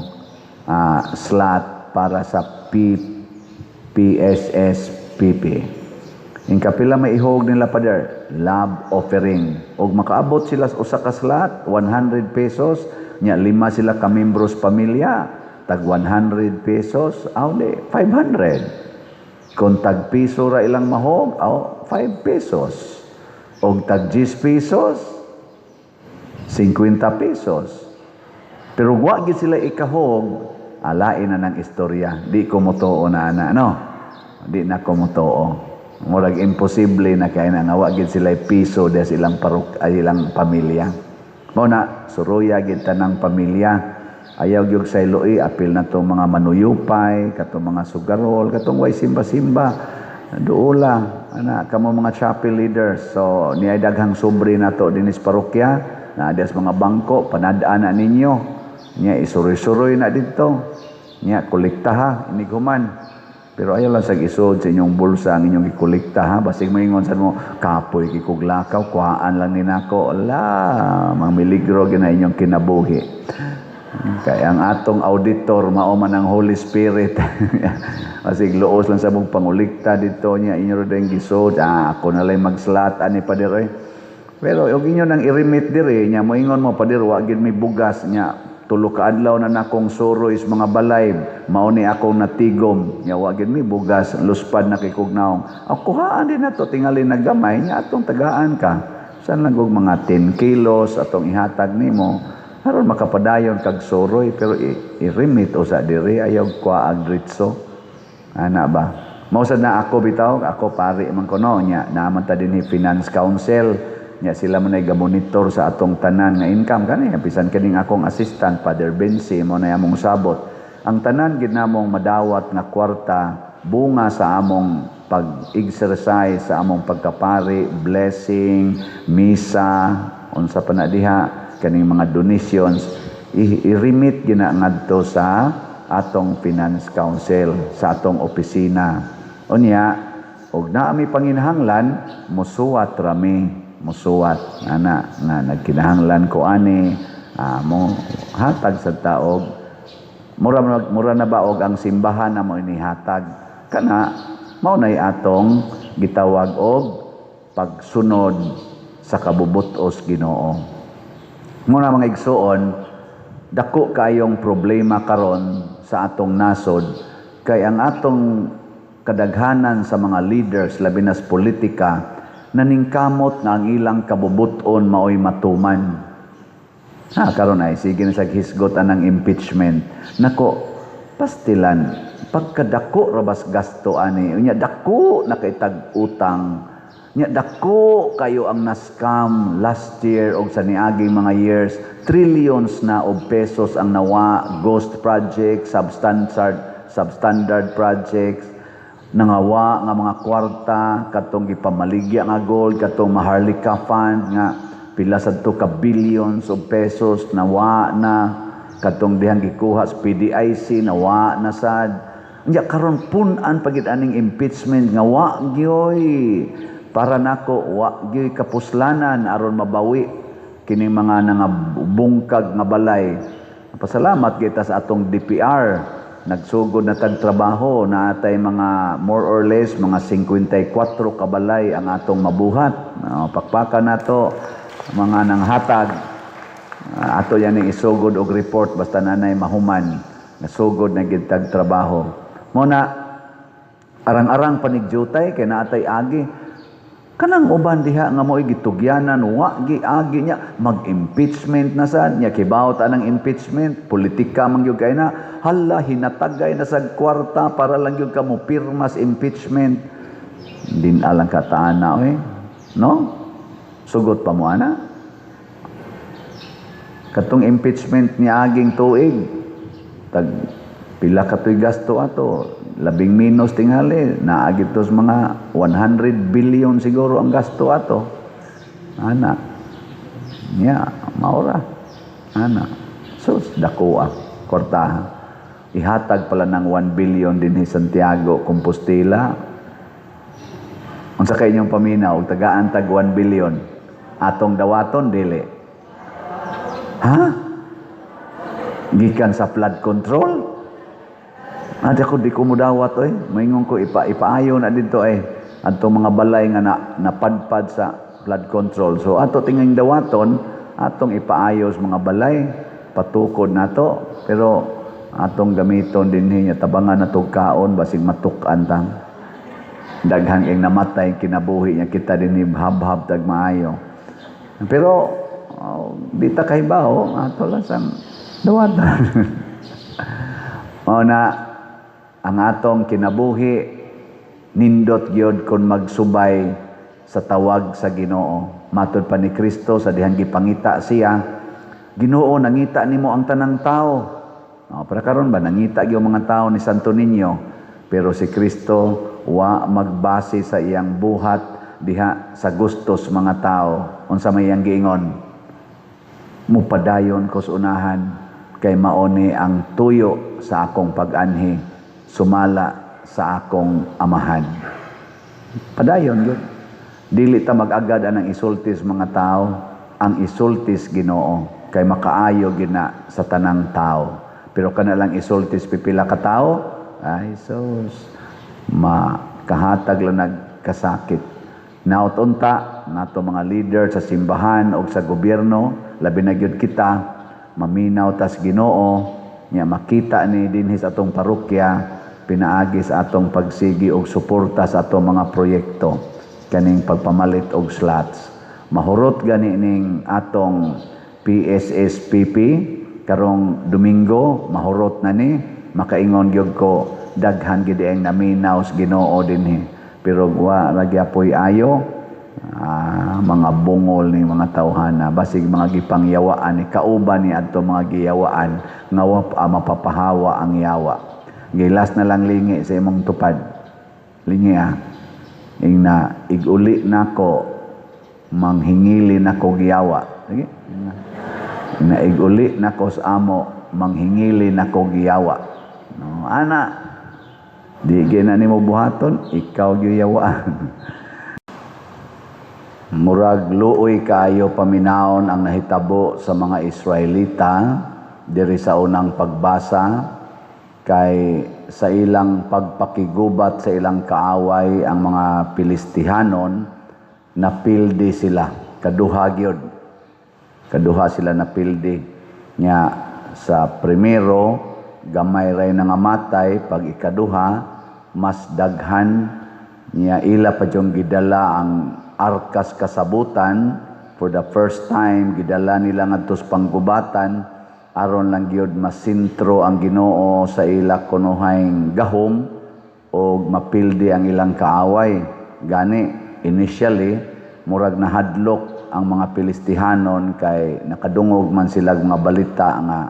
slot para sa PSSPP. Yung kapila may ihog nila Father, love offering. Og makaabot sila usa ka slot, 100 pesos, nya 5 sila ka membros pamilya, tag 100 pesos, awde 500. Kung tag piso ra ilang mahog, 5 pesos. Og tag 10 pesos, 50 pesos. Pero wa gid sila ikahog, alain na ng istorya. Di ko motoo na no? Di na ko motoo. Murag imposible na kaya na nga gid sila piso des ilang ilang pamilya. Mao na suruya gid tanang pamilya. Ayaw gyud sa Iloy apil na tong mga manuyupay, katong mga sugarol, katong way simba-simba. Duola ana kamo mga chapel leaders. So niay daghang sobre nato dinis parokya, na des mga bangko panadaan na ninyo. Nya isuroy-suroy na dito. Nya kolektaha inig human. Pero ayaw lang sa isod sa inyong bulsa ang inyong ikolektaha. Basig maingon sa mo kapoy kikuglakaw, kuhaan lang ni nako. Ala, mga miligro gina inyong kinabuhi. Kaya ang atong auditor mao man ang Holy Spirit. Basig luos lang sa mong pangulikta dito niya inyo rin gisod. Ako na lang magslot ani pa dire. Pero og inyo nang i-remit dire nya moingon mo pa dire wa gid may bugas nya. Tulo ka adlaw na nakong suro is mga balay, mao ni akong natigom. Nya wa gid mi bugas, luspad na kay kugnaong. Kuhaan din nato tingali nagamay nya atong tagaan ka. San lang og mga 10 kilos atong ihatag nimo. Haron makapadayon kag soroy pero i-remit usa diri ayaw kwa agritso. Ana ba? Mao sad na ako bitaw, ako pari man kuno nya naman ta dinhi Finance Council. Nya sila man ay gamonitor sa atong tanan nga income kani bisan kaning akong assistant Father Bensi mo na among sabot ang tanan gid namong madawat nga kwarta bunga sa among pag-exercise sa among pagkapari, blessing, misa, unsa pa na diha kaning mga donations i-remit gina ngadto sa atong Finance Council sa atong opisina. Unya og naa mi panginahanglan mosuwat rami musuwat ana nga nagkinahanglan ko ani mo hatag sa taog mura na ba og ang simbahan na mo inihatag kana mao nay atong gitawag og pagsunod sa kabubutos Ginoo. Muna mga igsuon dako kayong problema karon sa atong nasod kay ang atong kadaghanan sa mga leaders labi na sa politika naningkamot nga ang ilang kabubuton maoy matuman. Karon ay sige na sa hisgot anang impeachment. Nako, pastilan pagkadako rabas gasto ani unya dako nakaitag utang. Nya dako kayo ang naskam last year og sa niaging mga years, trillions na og pesos ang nawa, ghost projects, substandard projects, nangawa nga mga kwarta katong gipamaligya nga gold, katong Maharlika Fund nga pila sadto ka billions of pesos nawa na, katong dihang gikuha sa PDIC nawa na sad. Nya karon pun-an pagid aning impeachment nga wa gyoy para nako wa gyoy kapuslanan aron mabawi kining mga bungkag nga balay. Pasalamat kita sa atong DPR, nagsugod na tag trabaho na atay mga more or less mga 54 ka balay ang atong mabuhat. Pakpakan nato mga nanghatag. Ato yan ang isugod og report basta nanay mahuman nasugod na gid tag trabaho. Muna arang-arang panigjutay kay naatay agi kanang uban diha nga mo'y gitugyanan wa gi agi niya mag-impeachment na sad niya kibaw ta nang impeachment politika man gyud kay na hala hinatagay na sa kwarta para lang gyud ka mo pirmas impeachment din alang kataana no sugot pa mo ana katong impeachment ni aging tuig tag pila ka tuy gasto ato labing minus tingali naagit tos mga 100 billion siguro ang gasto ato ana maura ana sus dakuha kortaha ihatag pala ng 1 billion din ni Santiago Compostela unsa kay inyong paminaw tagaan tag 1 billion atong dawaton dili gikan sa flood control. Ako di ko mudawat maingon ko ipaayo na dito adtong mga balay nga napadpad sa flood control. So ato tinging dawaton atong ipaayo sa mga balay patukod nato pero atong gamiton dinhi nya tabangan natog kaon basig matuk-an tang daghang ing namatay kinabuhi nya kita dinhi habhab tag maayo. Pero di ta kahibaw ato lang sang dawatan. Na ang atong kinabuhi nindot gyud kon magsubay sa tawag sa Ginoo. Matud pa ni Kristo sa dihang gipangita siya, Ginoo nangita nimo ang tanang tao. Para karon ba nangita gyud mga tao ni Santo Niño, pero si Kristo wa magbase sa iyang buhat diha sa gustos mga tao. Unsa may iyang giingon? Mupadayon ko sa unahan kay maoni ang tuyo sa akong pag-anhi sumala sa akong amahan. Padayon yun. Dili ta mag-agad anang isultis mga tao, ang isultis Ginoo kay makaayo gina sa tanang tao. Pero kanalang isultis pipila ka tao, ay sus makahatag lang nagkasakit. Nautunta nato mga leader sa simbahan o sa gobyerno, labi na gyud kita maminaw tas Ginoo nya makita ni dinhi sa atong parokya pinaagi sa atong pagsigi og suporta sa atong mga proyekto kaning pagpamalit og slots. Mahurot gani ning atong PSSPP karong Domingo mahurot na ni makaingon gyud ko daghan gid ang naminaw sa Ginoo dinhi pero wa ra gyapon ayo mga bungol ni mga tawhana basig mga gipangyawaan ni kauban ni adto mga giyawaan nga mapapahawa ang yawa. Gilas na lang lingi sa imong tupad. Lingi ingna iguli nako manghingili nako giyawa. Sige. Na iguli nako sa amo manghingili nako giyawa. No, ana di gina nimo buhaton ikaw giyawaan. Murag luoy kayo paminaon ang nahitabo sa mga Israelita diri sa unang pagbasa kay sa ilang pagpakigubat sa ilang kaaway ang mga Pilistihanon napildi sila kaduha gyud kaduha sila napildi nya sa primero gamay ray nga matay pag ikaduha mas daghan niya ila pa yung gidala ang arkas kasabutan. For the first time gidala nila ngadto sa panggubatan aron lang gyud masintro ang Ginoo sa ila kunuhayng gahom o mapildi ang ilang kaaway. Gani initially murag nahadlok ang mga Pilistihanon kay nakadungog man sila mga balita nga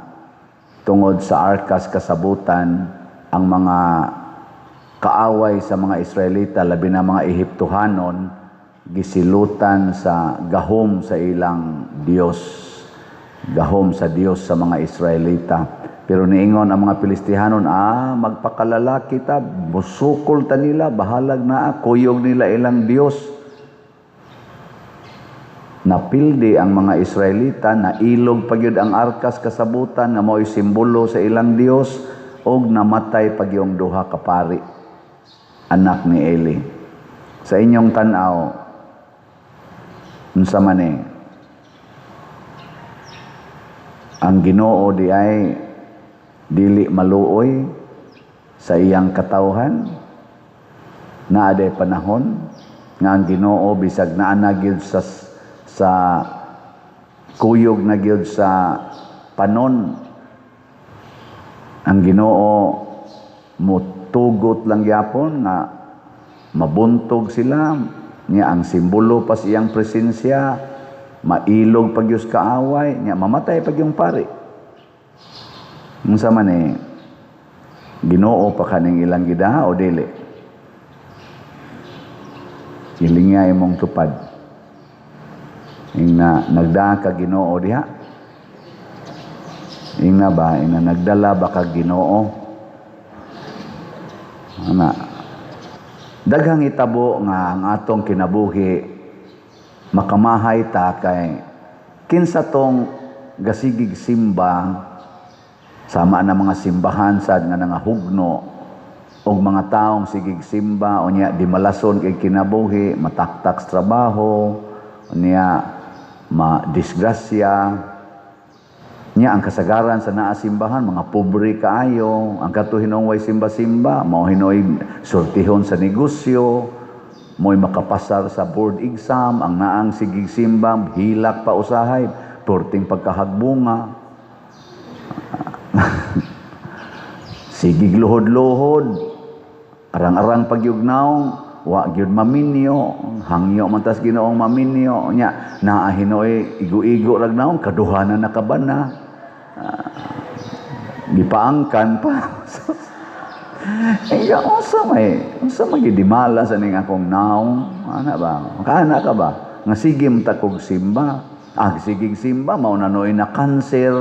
tungod sa arkas kasabutan ang mga kaaway sa mga Israelita labi na mga Ehiptohanon gisilutan sa gahom sa ilang Dios, gahom sa Dios sa mga Israelita. Pero niingon ang mga Pilistihanon, magpakalala kita, busukol ta nila, bahalag na, kuyog nila ilang Dios. Napildi ang mga Israelita, nailog pagyud ang arkas kasabutan nga mao'y simbolo sa ilang Dios, og namatay pagyong duha ka pari, anak ni Eli. Sa inyong tanaw, unsa man ang Ginoo di ay dili maluoy sa iyang katawhan, na aday panahon nga ang Ginoo bisag naa na gyud sa kuyog na gyud sa panon, ang Ginoo mutugot lang yapon nga mabuntog sila niya ang simbolo pa siyang presensya, mailog pagyus kaaway niya, mamatay pagyong pari. Unsa man Ginoo pa kaning ilang gidaha o dili? Hilingay mong tupad. Ingna nagdaa ka Ginoo diha? Ingna ba? Ingna nagdala ba ka Ginoo? Ana. Daghang itabo nga ang atong kinabuhi makamahay ta kay kinsa tong gasigig simba sama na mga simbahan sad nga nangahugno og mga taong sigig simba unya di malason kay kinabuhi, mataktak sa trabaho, unya madisgrasya. Nya ang kasagaran sa naa simbahan mga pobre kaayo, ang katuhinong way simba-simba mao hinoy sortihon sa negosyo, mo'y makapasar sa board exam, ang naang sigig simba hilak pa usahay, turting pagkahagbunga. Sigig luhod-luhod, arang-arang pagyugnaw, wa gyud maminyo, hangyo man tas Ginoong maminyo, nya naa hinoy igo-igo ragnaw kaduhanan na kabana. Gipaangkan pa. Unsa may gidimala sa ning akong naong, ana ba? Makaana ka ba? Nga sige ta kog simba. Sigig simba mao na noy na cancer.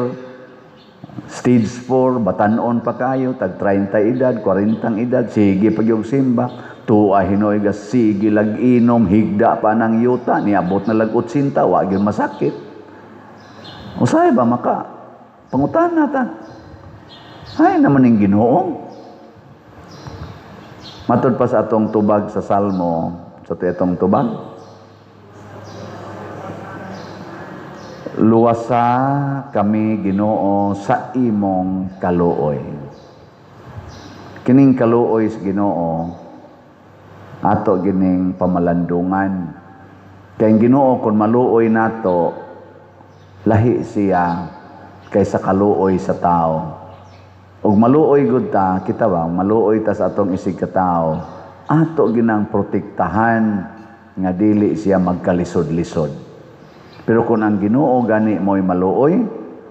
Stage 4, batanon pa kayo, tag 30 edad, 40 edad, sige pagyog simba. Tuwa hinoy ga sige lag-inom, higda pa ng yuta, niabot na lag 80, wa gyud masakit. Usay ba maka? Pangutan ta. Ay naman ning Ginoo. Matod pa sa atong tubag sa Salmo, sa atong tubag. Luwasa kami Ginoo sa imong kaluoy. Kining kaluoy sa Ginoo ato gining pamalandungan. Kay Ginoo kun maluoy nato, lahi siya kaysa kaluoy sa tao. Ug maluoy gud ta, kita ba, maluoy ta sa atong isig ka tao, ato ginang protektahan nga dili siya magkalisod-lisod. Pero kung ang Ginoo gani mo'y maluoy,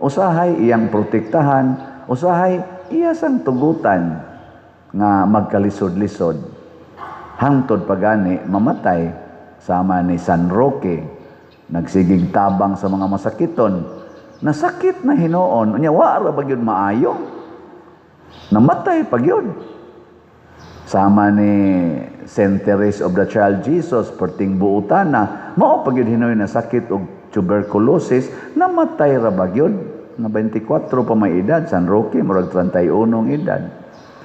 usahay iyang protektahan, usahay iya sang tugutan nga magkalisod-lisod. Hangtod pa gani mamatay sama ni San Roque, nagsigig tabang sa mga masakiton. Nasakit na hinoon, unya wa ra ba gyud maayo? Namatay pa gyud. Sama ni Saint Teresa of the Child Jesus, perting buutana, mao pa gyud hinoy na sakit og tuberculosis, namatay ra ba gyud? Na 24 pa may edad, San Roque murag 31 edad.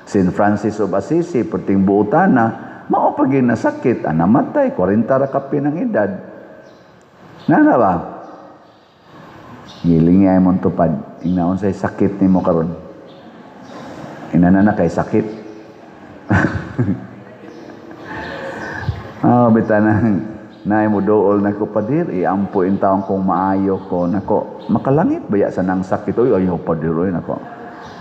Saint Francis of Assisi, perting buutana, mao pa gyud na sakit, namatay 40 ra ka pinang edad. Nana ba? Giling ay mong tupad. Ingnaon sa'y sakit ni mo karon. Inana na kay sakit. Bitanang naay mo dool na ko padir, iampo in taong kung maayo ko nako. Makalangit ba ya sa nang sakit oy ayaw padir oy nako.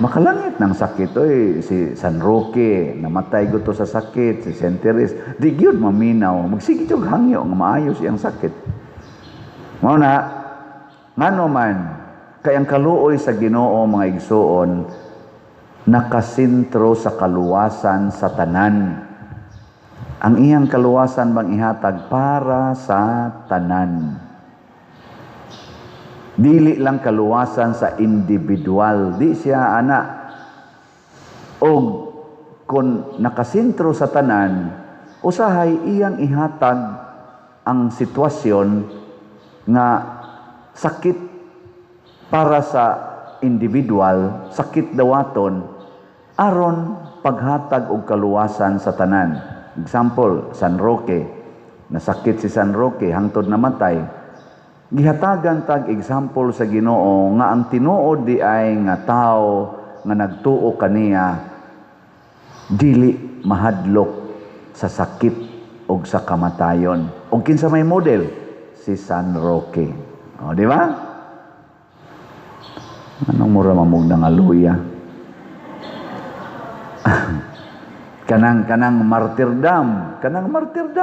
Makalangit ng sakit oy si San Roque namatay guto sa sakit, si Saint Teres di gyud maminaw magsige og hangyo nga maayo siyang sakit. Mao na ngano man kay ang kaluoy sa Ginoo mga igsoon nakasentro sa kaluwasan sa tanan. Ang iyang kaluwasan bang ihatag para sa tanan. Dili lang kaluwasan sa individual, di siya ana. O kung nakasentro sa tanan, usahay iyang ihatag ang sitwasyon nga sakit para sa individual, sakit dawaton, aron paghatag og kaluwasan sa tanan. Example, San Roque. Nasakit si San Roque, hangtod namatay. Gihatagan tag example sa Ginoo nga ang tinuod di ay nga tao nga nagtuo kaniya dili mahadlok sa sakit o sa kamatayon. O kinsa may model? Si San Roque. O, di ba? Anong mura mamug ng aluya? kanang martyrdom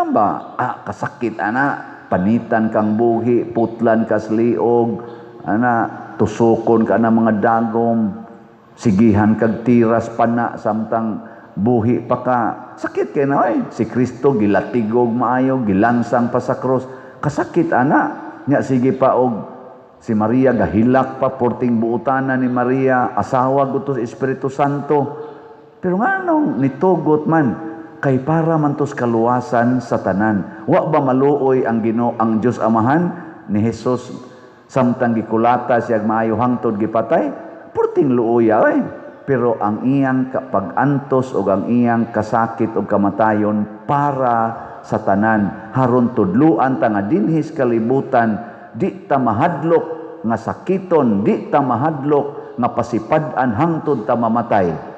ba kasakit ana panitan kang buhi putlan kas liog ana tusukon ka na mga dagom sigihan kag tiras pana samtang buhi pa ka sakit kay na oy si Kristo gilatigog maayo gilansang pa sa krus kasakit ana nya sige pa og si Maria gahilak pa porting buutana ni Maria asawa gutos Espiritu Santo. Pero nga nung nitugot man, kay para man tos kaluwasan sa tanan. Wa ba maluoy ang Ginoo ang Dios Amahan ni Hesus samtang gikulata siya maayo hangtod gipatay? Purting luoya oy. Pero ang iyang pag-antos o ang iyang kasakit o kamatayon para sa tanan. Haron tudluan ta nga dinhis kalibutan, di ta mahadlok nga sakiton, di ta mahadlok nga pasipad-an hangtod ta mamatay.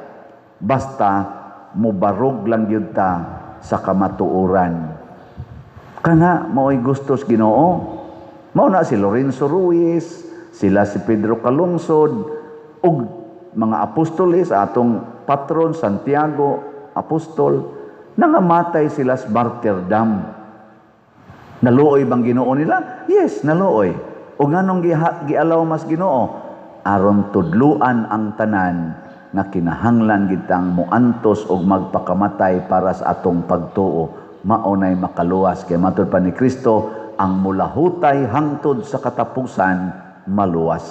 Basta mubarog lang yun ta sa kamatuoran. Kana mao'y gustos Ginoo. Mao na si Lorenzo Ruiz, sila si Pedro Calungsod, ug mga apostoles atong patron Santiago, apostol, nangamatay sila sa martyrdom. Naluoy bang Ginoo nila? Yes, naluoy. Ug nganong gialaw mas Ginoo? Aron tudluan ang tanan nga kinahanglan gitang muantos og magpakamatay para sa atong pagtuo maunay makaluwas kay matud pa ni Kristo ang mulahutay hangtod sa katapusan maluwas.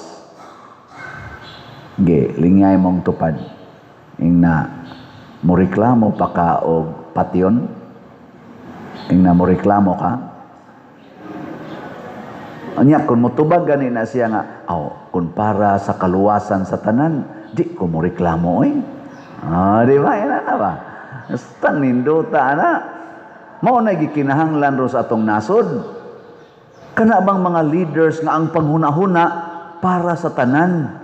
Lingay mong tupad ingna mo reklamo pa ka og patyon ingna mo reklamo ka anya kun motubag gani na siya nga kun para sa kaluwasan sa tanan di ko mo reklamo eh. Di ba? Yan na ba? Basta nindota na. Mao na gikinahanglan ro sa atong nasod. Kana bang mga leaders nga ang panghuna-huna para sa tanan.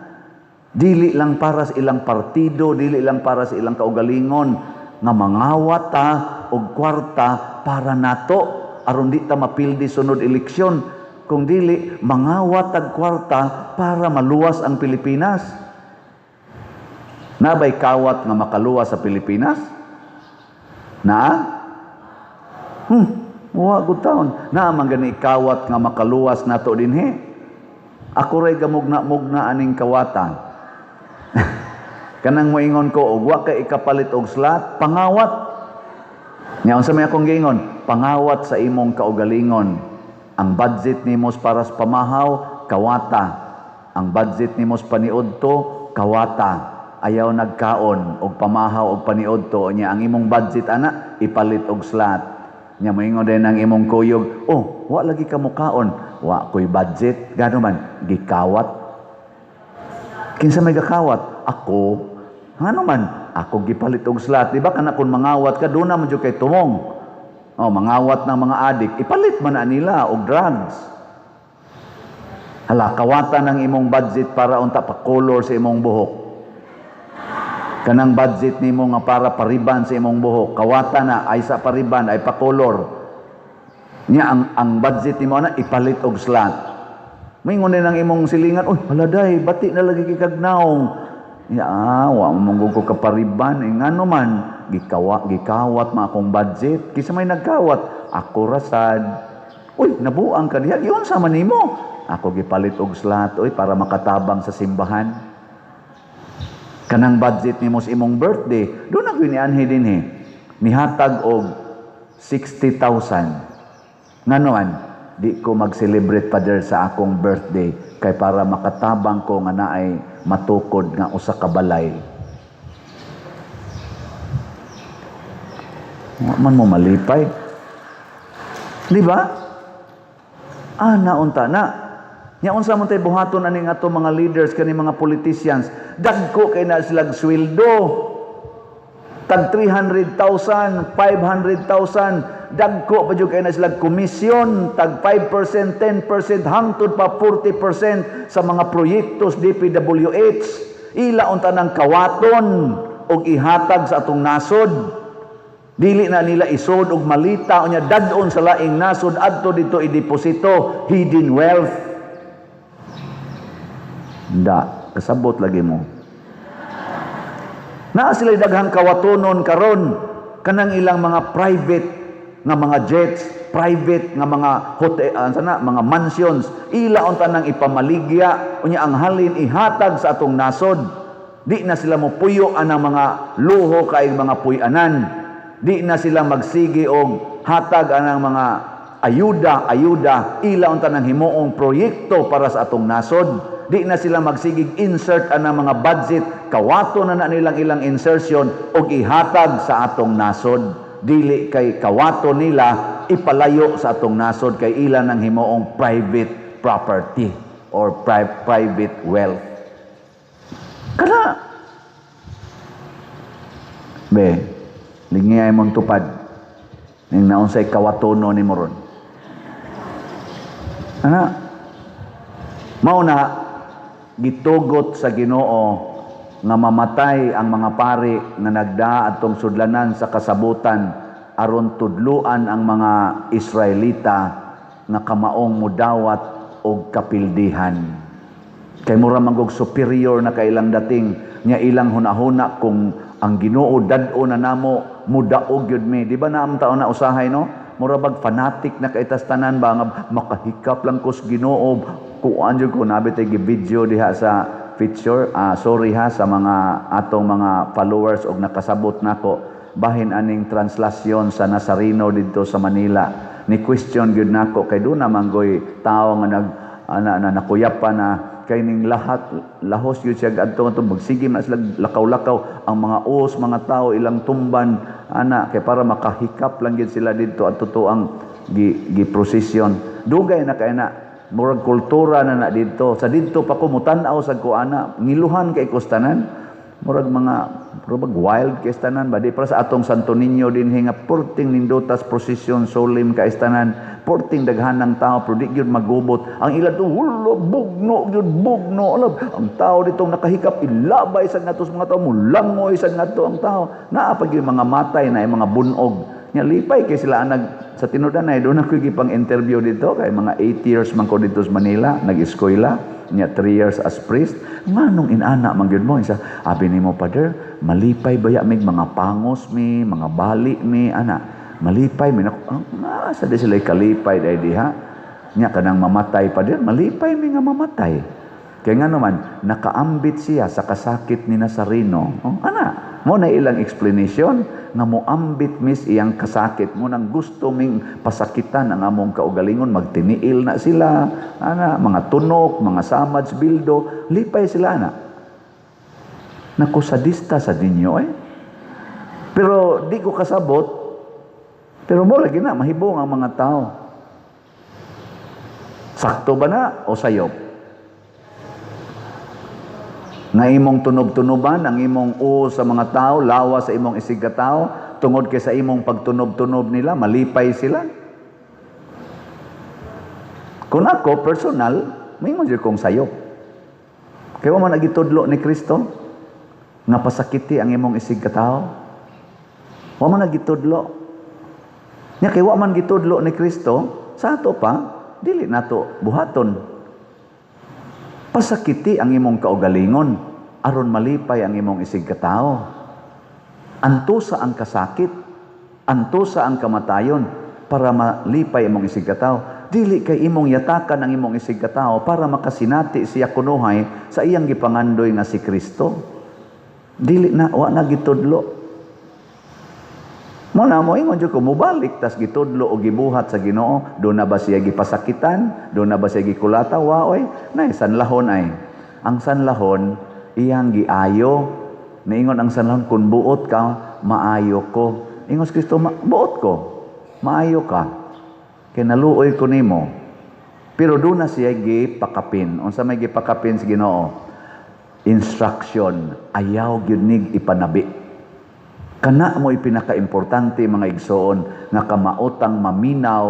Dili lang para sa ilang partido, dili lang para sa ilang kaugalingon. Nga mangawat ta og kwarta para nato. Aron di ta mapildi sunod eleksyon. Kung dili, mangawat ag kwarta para maluwas ang Pilipinas. Nabay kawat nga makaluwas sa Pilipinas? Wa gud taon. Na man gani kawat nga makaluwas nato dinhi. Ako ray gamugna-mugna aning kawatan. Kanang moingon ko og wa kay ikapalit og slot, pangawat. Nya unsa may akong giingon? Pangawat sa imong kaugalingon. Ang budget nimo para sa pamahaw, kawata. Ang budget nimo sa paniudto, kawata. Ayaw nagkaon og pamahaw og paniudto nya ang imong budget ana ipalit og slot nya moingon din ang imong kuyog wa lagi ka mukaon wa koy budget gano man gikawat kinsa may gakawat ako ngano man ako gipalit og slot di ba kana kun mangawat ka do na man jud kay tumong mangawat ng mga adik ipalit man na nila og drugs hala kawatan ang imong budget para unta pa color sa imong buhok Kanang budget nimo nga para pariban sa imong buhok, kawata na ay sa pariban ay pakolor. Nya ang budget nimo na ipalit og slot. Mingon nang imong silingan, "Uy, haladay, bati na lagi kikagnaong." Ya, wa mo ko kapariban, ngano man gikawat ma akong budget. Kisa may nagkawat, ako rasad. "Uy, nabuang ka diha, giyon sa man nimo." Ako gipalit og slot, oy, para makatabang sa simbahan. Kanang budget nimo sa imong birthday, do na ginianhi dinhi. Nihatag og 60,000. Nganoan, di ko mag-celebrate pa der sa akong birthday kay para makatabang ko nga naay matukod nga usa ka balay. Man mo malipay. Di ba? Naunta na. Nya unsa man tay buhaton ani nga ato mga leaders kani mga politicians, dagko kay na silang sweldo. Tag 300,000, 500,000, dagko pa jud kay na silang komisyon, tag 5%, 10% hangtod pa 40% sa mga proyektos DPWH. Ila unta nang kawaton og ihatag sa atong nasod. Dili na nila isod og malita unya dadon sa laing nasod adto dito ideposito, hidden wealth. Da, kasabot lagi mo. Naa sila daghang kawatonon karon kanang ilang mga private nga mga jets, private nga mga hotel, mga mansions, ila unta nang ipamaligya unya ang halin ihatag sa atong nasod. Di na sila mo puyo anang mga luho kay mga puy-anan. Di na sila magsigi og hatag anang mga ayuda, ila unta nang himuong proyekto para sa atong nasod. Di na sila magsigig insert anang mga budget, kawato na nilang ilang insertion og ihatag sa atong nasod. Dili kay kawato nila ipalayo sa atong nasod kay ilan nang himuong private property or private wealth. Kana lingiyay mong tupad ning naunsay kawatono ni moron. Mao na gitugot sa Ginoo nga mamatay ang mga pari nga nagdaa atong sudlanan sa kasabutan aron tudluan ang mga Israelita nga kamaong mudawat og kapildihan. Kay mura manggog superior na kailang dating nya ilang hunahuna kung ang Ginoo dad-o na namo mudaog gyud mi. Di ba naam taon na usahay no? Mura bag fanatic na kaitas tanan ba nga makahikap lang kos Ginoo. Kuan jud ko nabitay gi-video diha sa picture. Sorry ha sa mga atong mga followers og nakasabot nako bahin aning translasyon sa Nazareno didto sa Manila. Ni question gyud nako kay do na manggoy tawo nga nakuyap pa na kay ning lahos gyud siya adto magsige na sila lakaw-lakaw ang mga us mga tao ilang tumban kay para makahikap lang gyud sila didto at totoo ang gi-prosesyon. Dugay na kay na murag kultura na dito. Sa dito pa ko mutan-aw sa kuana, ngiluhan kay kustanan. Murag wild kay istanan ba di para sa atong Santo Niño din hinga porting nindotas prosesyon solemn kay istanan, porting daghanang tao pero di gyud magubot. Ang ila to bugno gyud bugno alab. Ang tao ditong nakahikap ilabay sa natos mga tao mulangoy sa nato ang tao. Naa pa gyud mga matay na mga bunog. Nya lipay kay sila sa tinudan ay doon ako gipang interview dito kay mga 8 years man ko dito sa Manila nag-eskwela nya 3 years as priest. Manong inana man gyud mo isa abi nimo Father malipay baya mig mga pangos mi mga bali mi malipay mi sa di sila kalipay dai diha nya kanang mamatay Father malipay mi nga mamatay kay ngano man nakaambit siya sa kasakit ni Nazareno. Mo na ilang explanation nga moambit mis iyang kasakit mo nang gusto ming pasakitan ang among kaugalingon magtiniil na sila mga tunok mga samads bildo lipay sila naku sadista sa dinyo pero di ko kasabot pero mo lagi na mahibong ang mga tao sakto ba na o sayop nga imong tunob-tunoban ang imong sa mga tao, lawa sa imong isig ka tao, tungod kay sa imong pagtunob-tunob nila, malipay sila. Kung ako, personal, may mo kong sayop. Kaya man nagitudlo ni Kristo, nga pasakiti ang imong isig katao? Wa man nagitudlo. Nya kay wa man gitudlo ni Kristo, sa ato pa dili nato buhaton. Pasakiti ang imong kaugalingon aron malipay ang imong isig katao. Antusa ang kasakit, antusa ang kamatayon para malipay imong isig katao. Dili kay imong yatakan ang imong isig katao para makasinati siya kunuhay sa iyang gipangandoy nga si Kristo. Dili na, wa na gitudlo. Mo na mo ingon jud ko mubalik tas gitudlo o gibuhat sa Ginoo, do na ba siya gipasakitan, do na ba siya gikulata, wa oy, nay sanlahon ay. Ang sanlahon iyang giayo. Niingon ang sanlahon kun buot ka, maayo ko. Ingon si Kristo, buot ko, maayo ka. Kay naluoy ko nimo. Pero do na siya gipakapin. Unsa may gipakapin sa Ginoo? Instruction, ayaw gyud nig ipanabi. Kana mo pinaka-importante mga igsoon nga kamaotang maminaw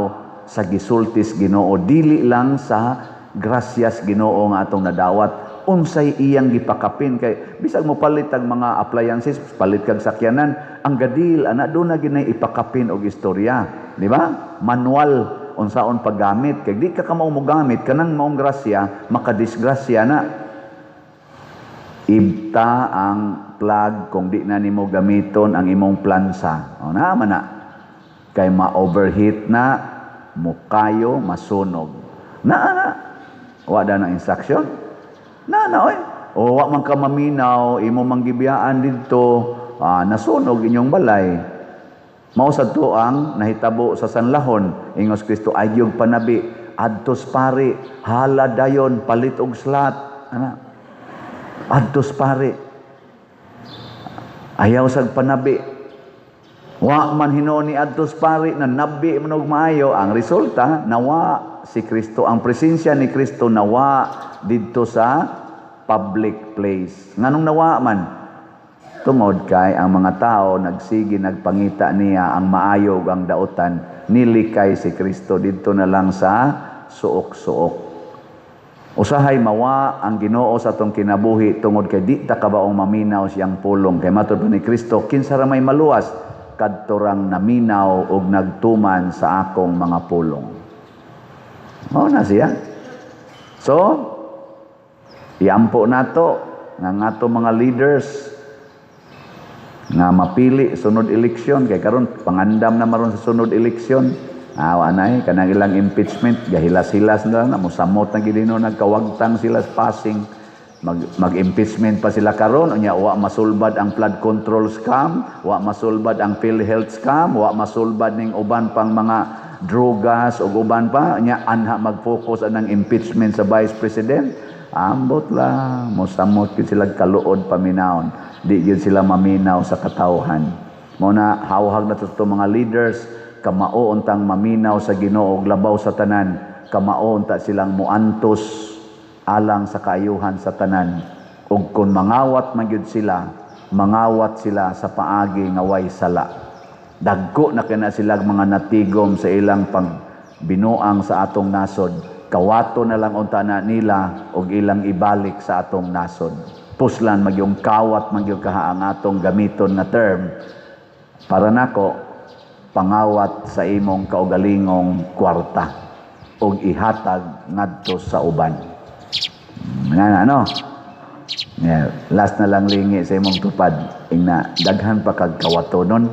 sa gisultis Ginoo, dili lang sa grasyas Ginoo nga atong nadawat, unsay iyang gipakapin. Kay bisag mo palit ang mga appliances, palit kag sakyanan, ang gadil ana do na ginay ipakapin og istorya, di ba? Manual unsaon paggamit, kay di ka mao mo gamit kanang maong grasya, makadisgrasya na. Ibta ang plug kung di na nimo gamiton ang imong plansa. O na man na. Kay ma-overheat na, mukayo, masunog. Na. Wala na instruction. Na, oy. O wa man ka maminaw, imo manggibiyaan dito, nasunog inyong balay. Mao sadto ang nahitabo sa sanlahon. Ingos Kristo agyog panabi, adtos pare, hala dayon palit og slat. Ana. Adtos pare. Ayaw sag panabi. Wa man hinuon ni adtos pare na nabi man og maayo, ang resulta nawa si Kristo, ang presensya ni Kristo nawa didto sa public place. Nganong nawa man? Tungod kay ang mga tao nagsigi nagpangita niya ang maayo ug ang daotan, nilikay si Kristo didto na lang sa suok-suok. Usahay mawa ang Ginoo sa atong kinabuhi tungod kay di ta kabaong maminaw siyang pulong. Kay matud ni Kristo, kinsa ra may maluwas kadto rang naminaw ug nagtuman sa akong mga pulong. Mao na siya. So, iampo nato nga ato mga leaders nga mapili sunod eleksyon, kay karon pangandam na maron sa sunod eleksyon. Anay, kanang ilang impeachment, gahilas-hilas na lang, musamot na gilino, nagkawagtang sila passing, mag-impeachment pa sila karon, unya wa masulbad ang flood control scam, wa masulbad ang PhilHealth scam, wa masulbad ning uban pang mga drogas o uban pa, unya anha mag-focus anang impeachment sa Vice President. Ambot lang, musamot gid sila kaluod paminawon, di gid sila maminaw sa katawhan. Muna hawhag na to mga leaders, kamao untang maminaw sa Ginoo ug labaw sa tanan, kamao unta silang muantos alang sa kaayuhan sa tanan, ug kun mangawat man gyud sila, mangawat sila sa paagi nga way sala. Dagko na kana sila mga natigom sa ilang pagbinuang sa atong nasod, kawato na lang unta na nila ug ilang ibalik sa atong nasod. Puslan magyong kawat magyong kaha ang atong gamiton na term para nako pangawat sa imong kaugalingong kwarta ug ihatag ngadto sa uban. Nga ano? Yeah, last na lang lingi sa imong tupad. Ingna daghan pa kag kawatonon.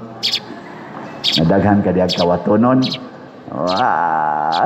Nadaghan ka diag kawatonon. Wow.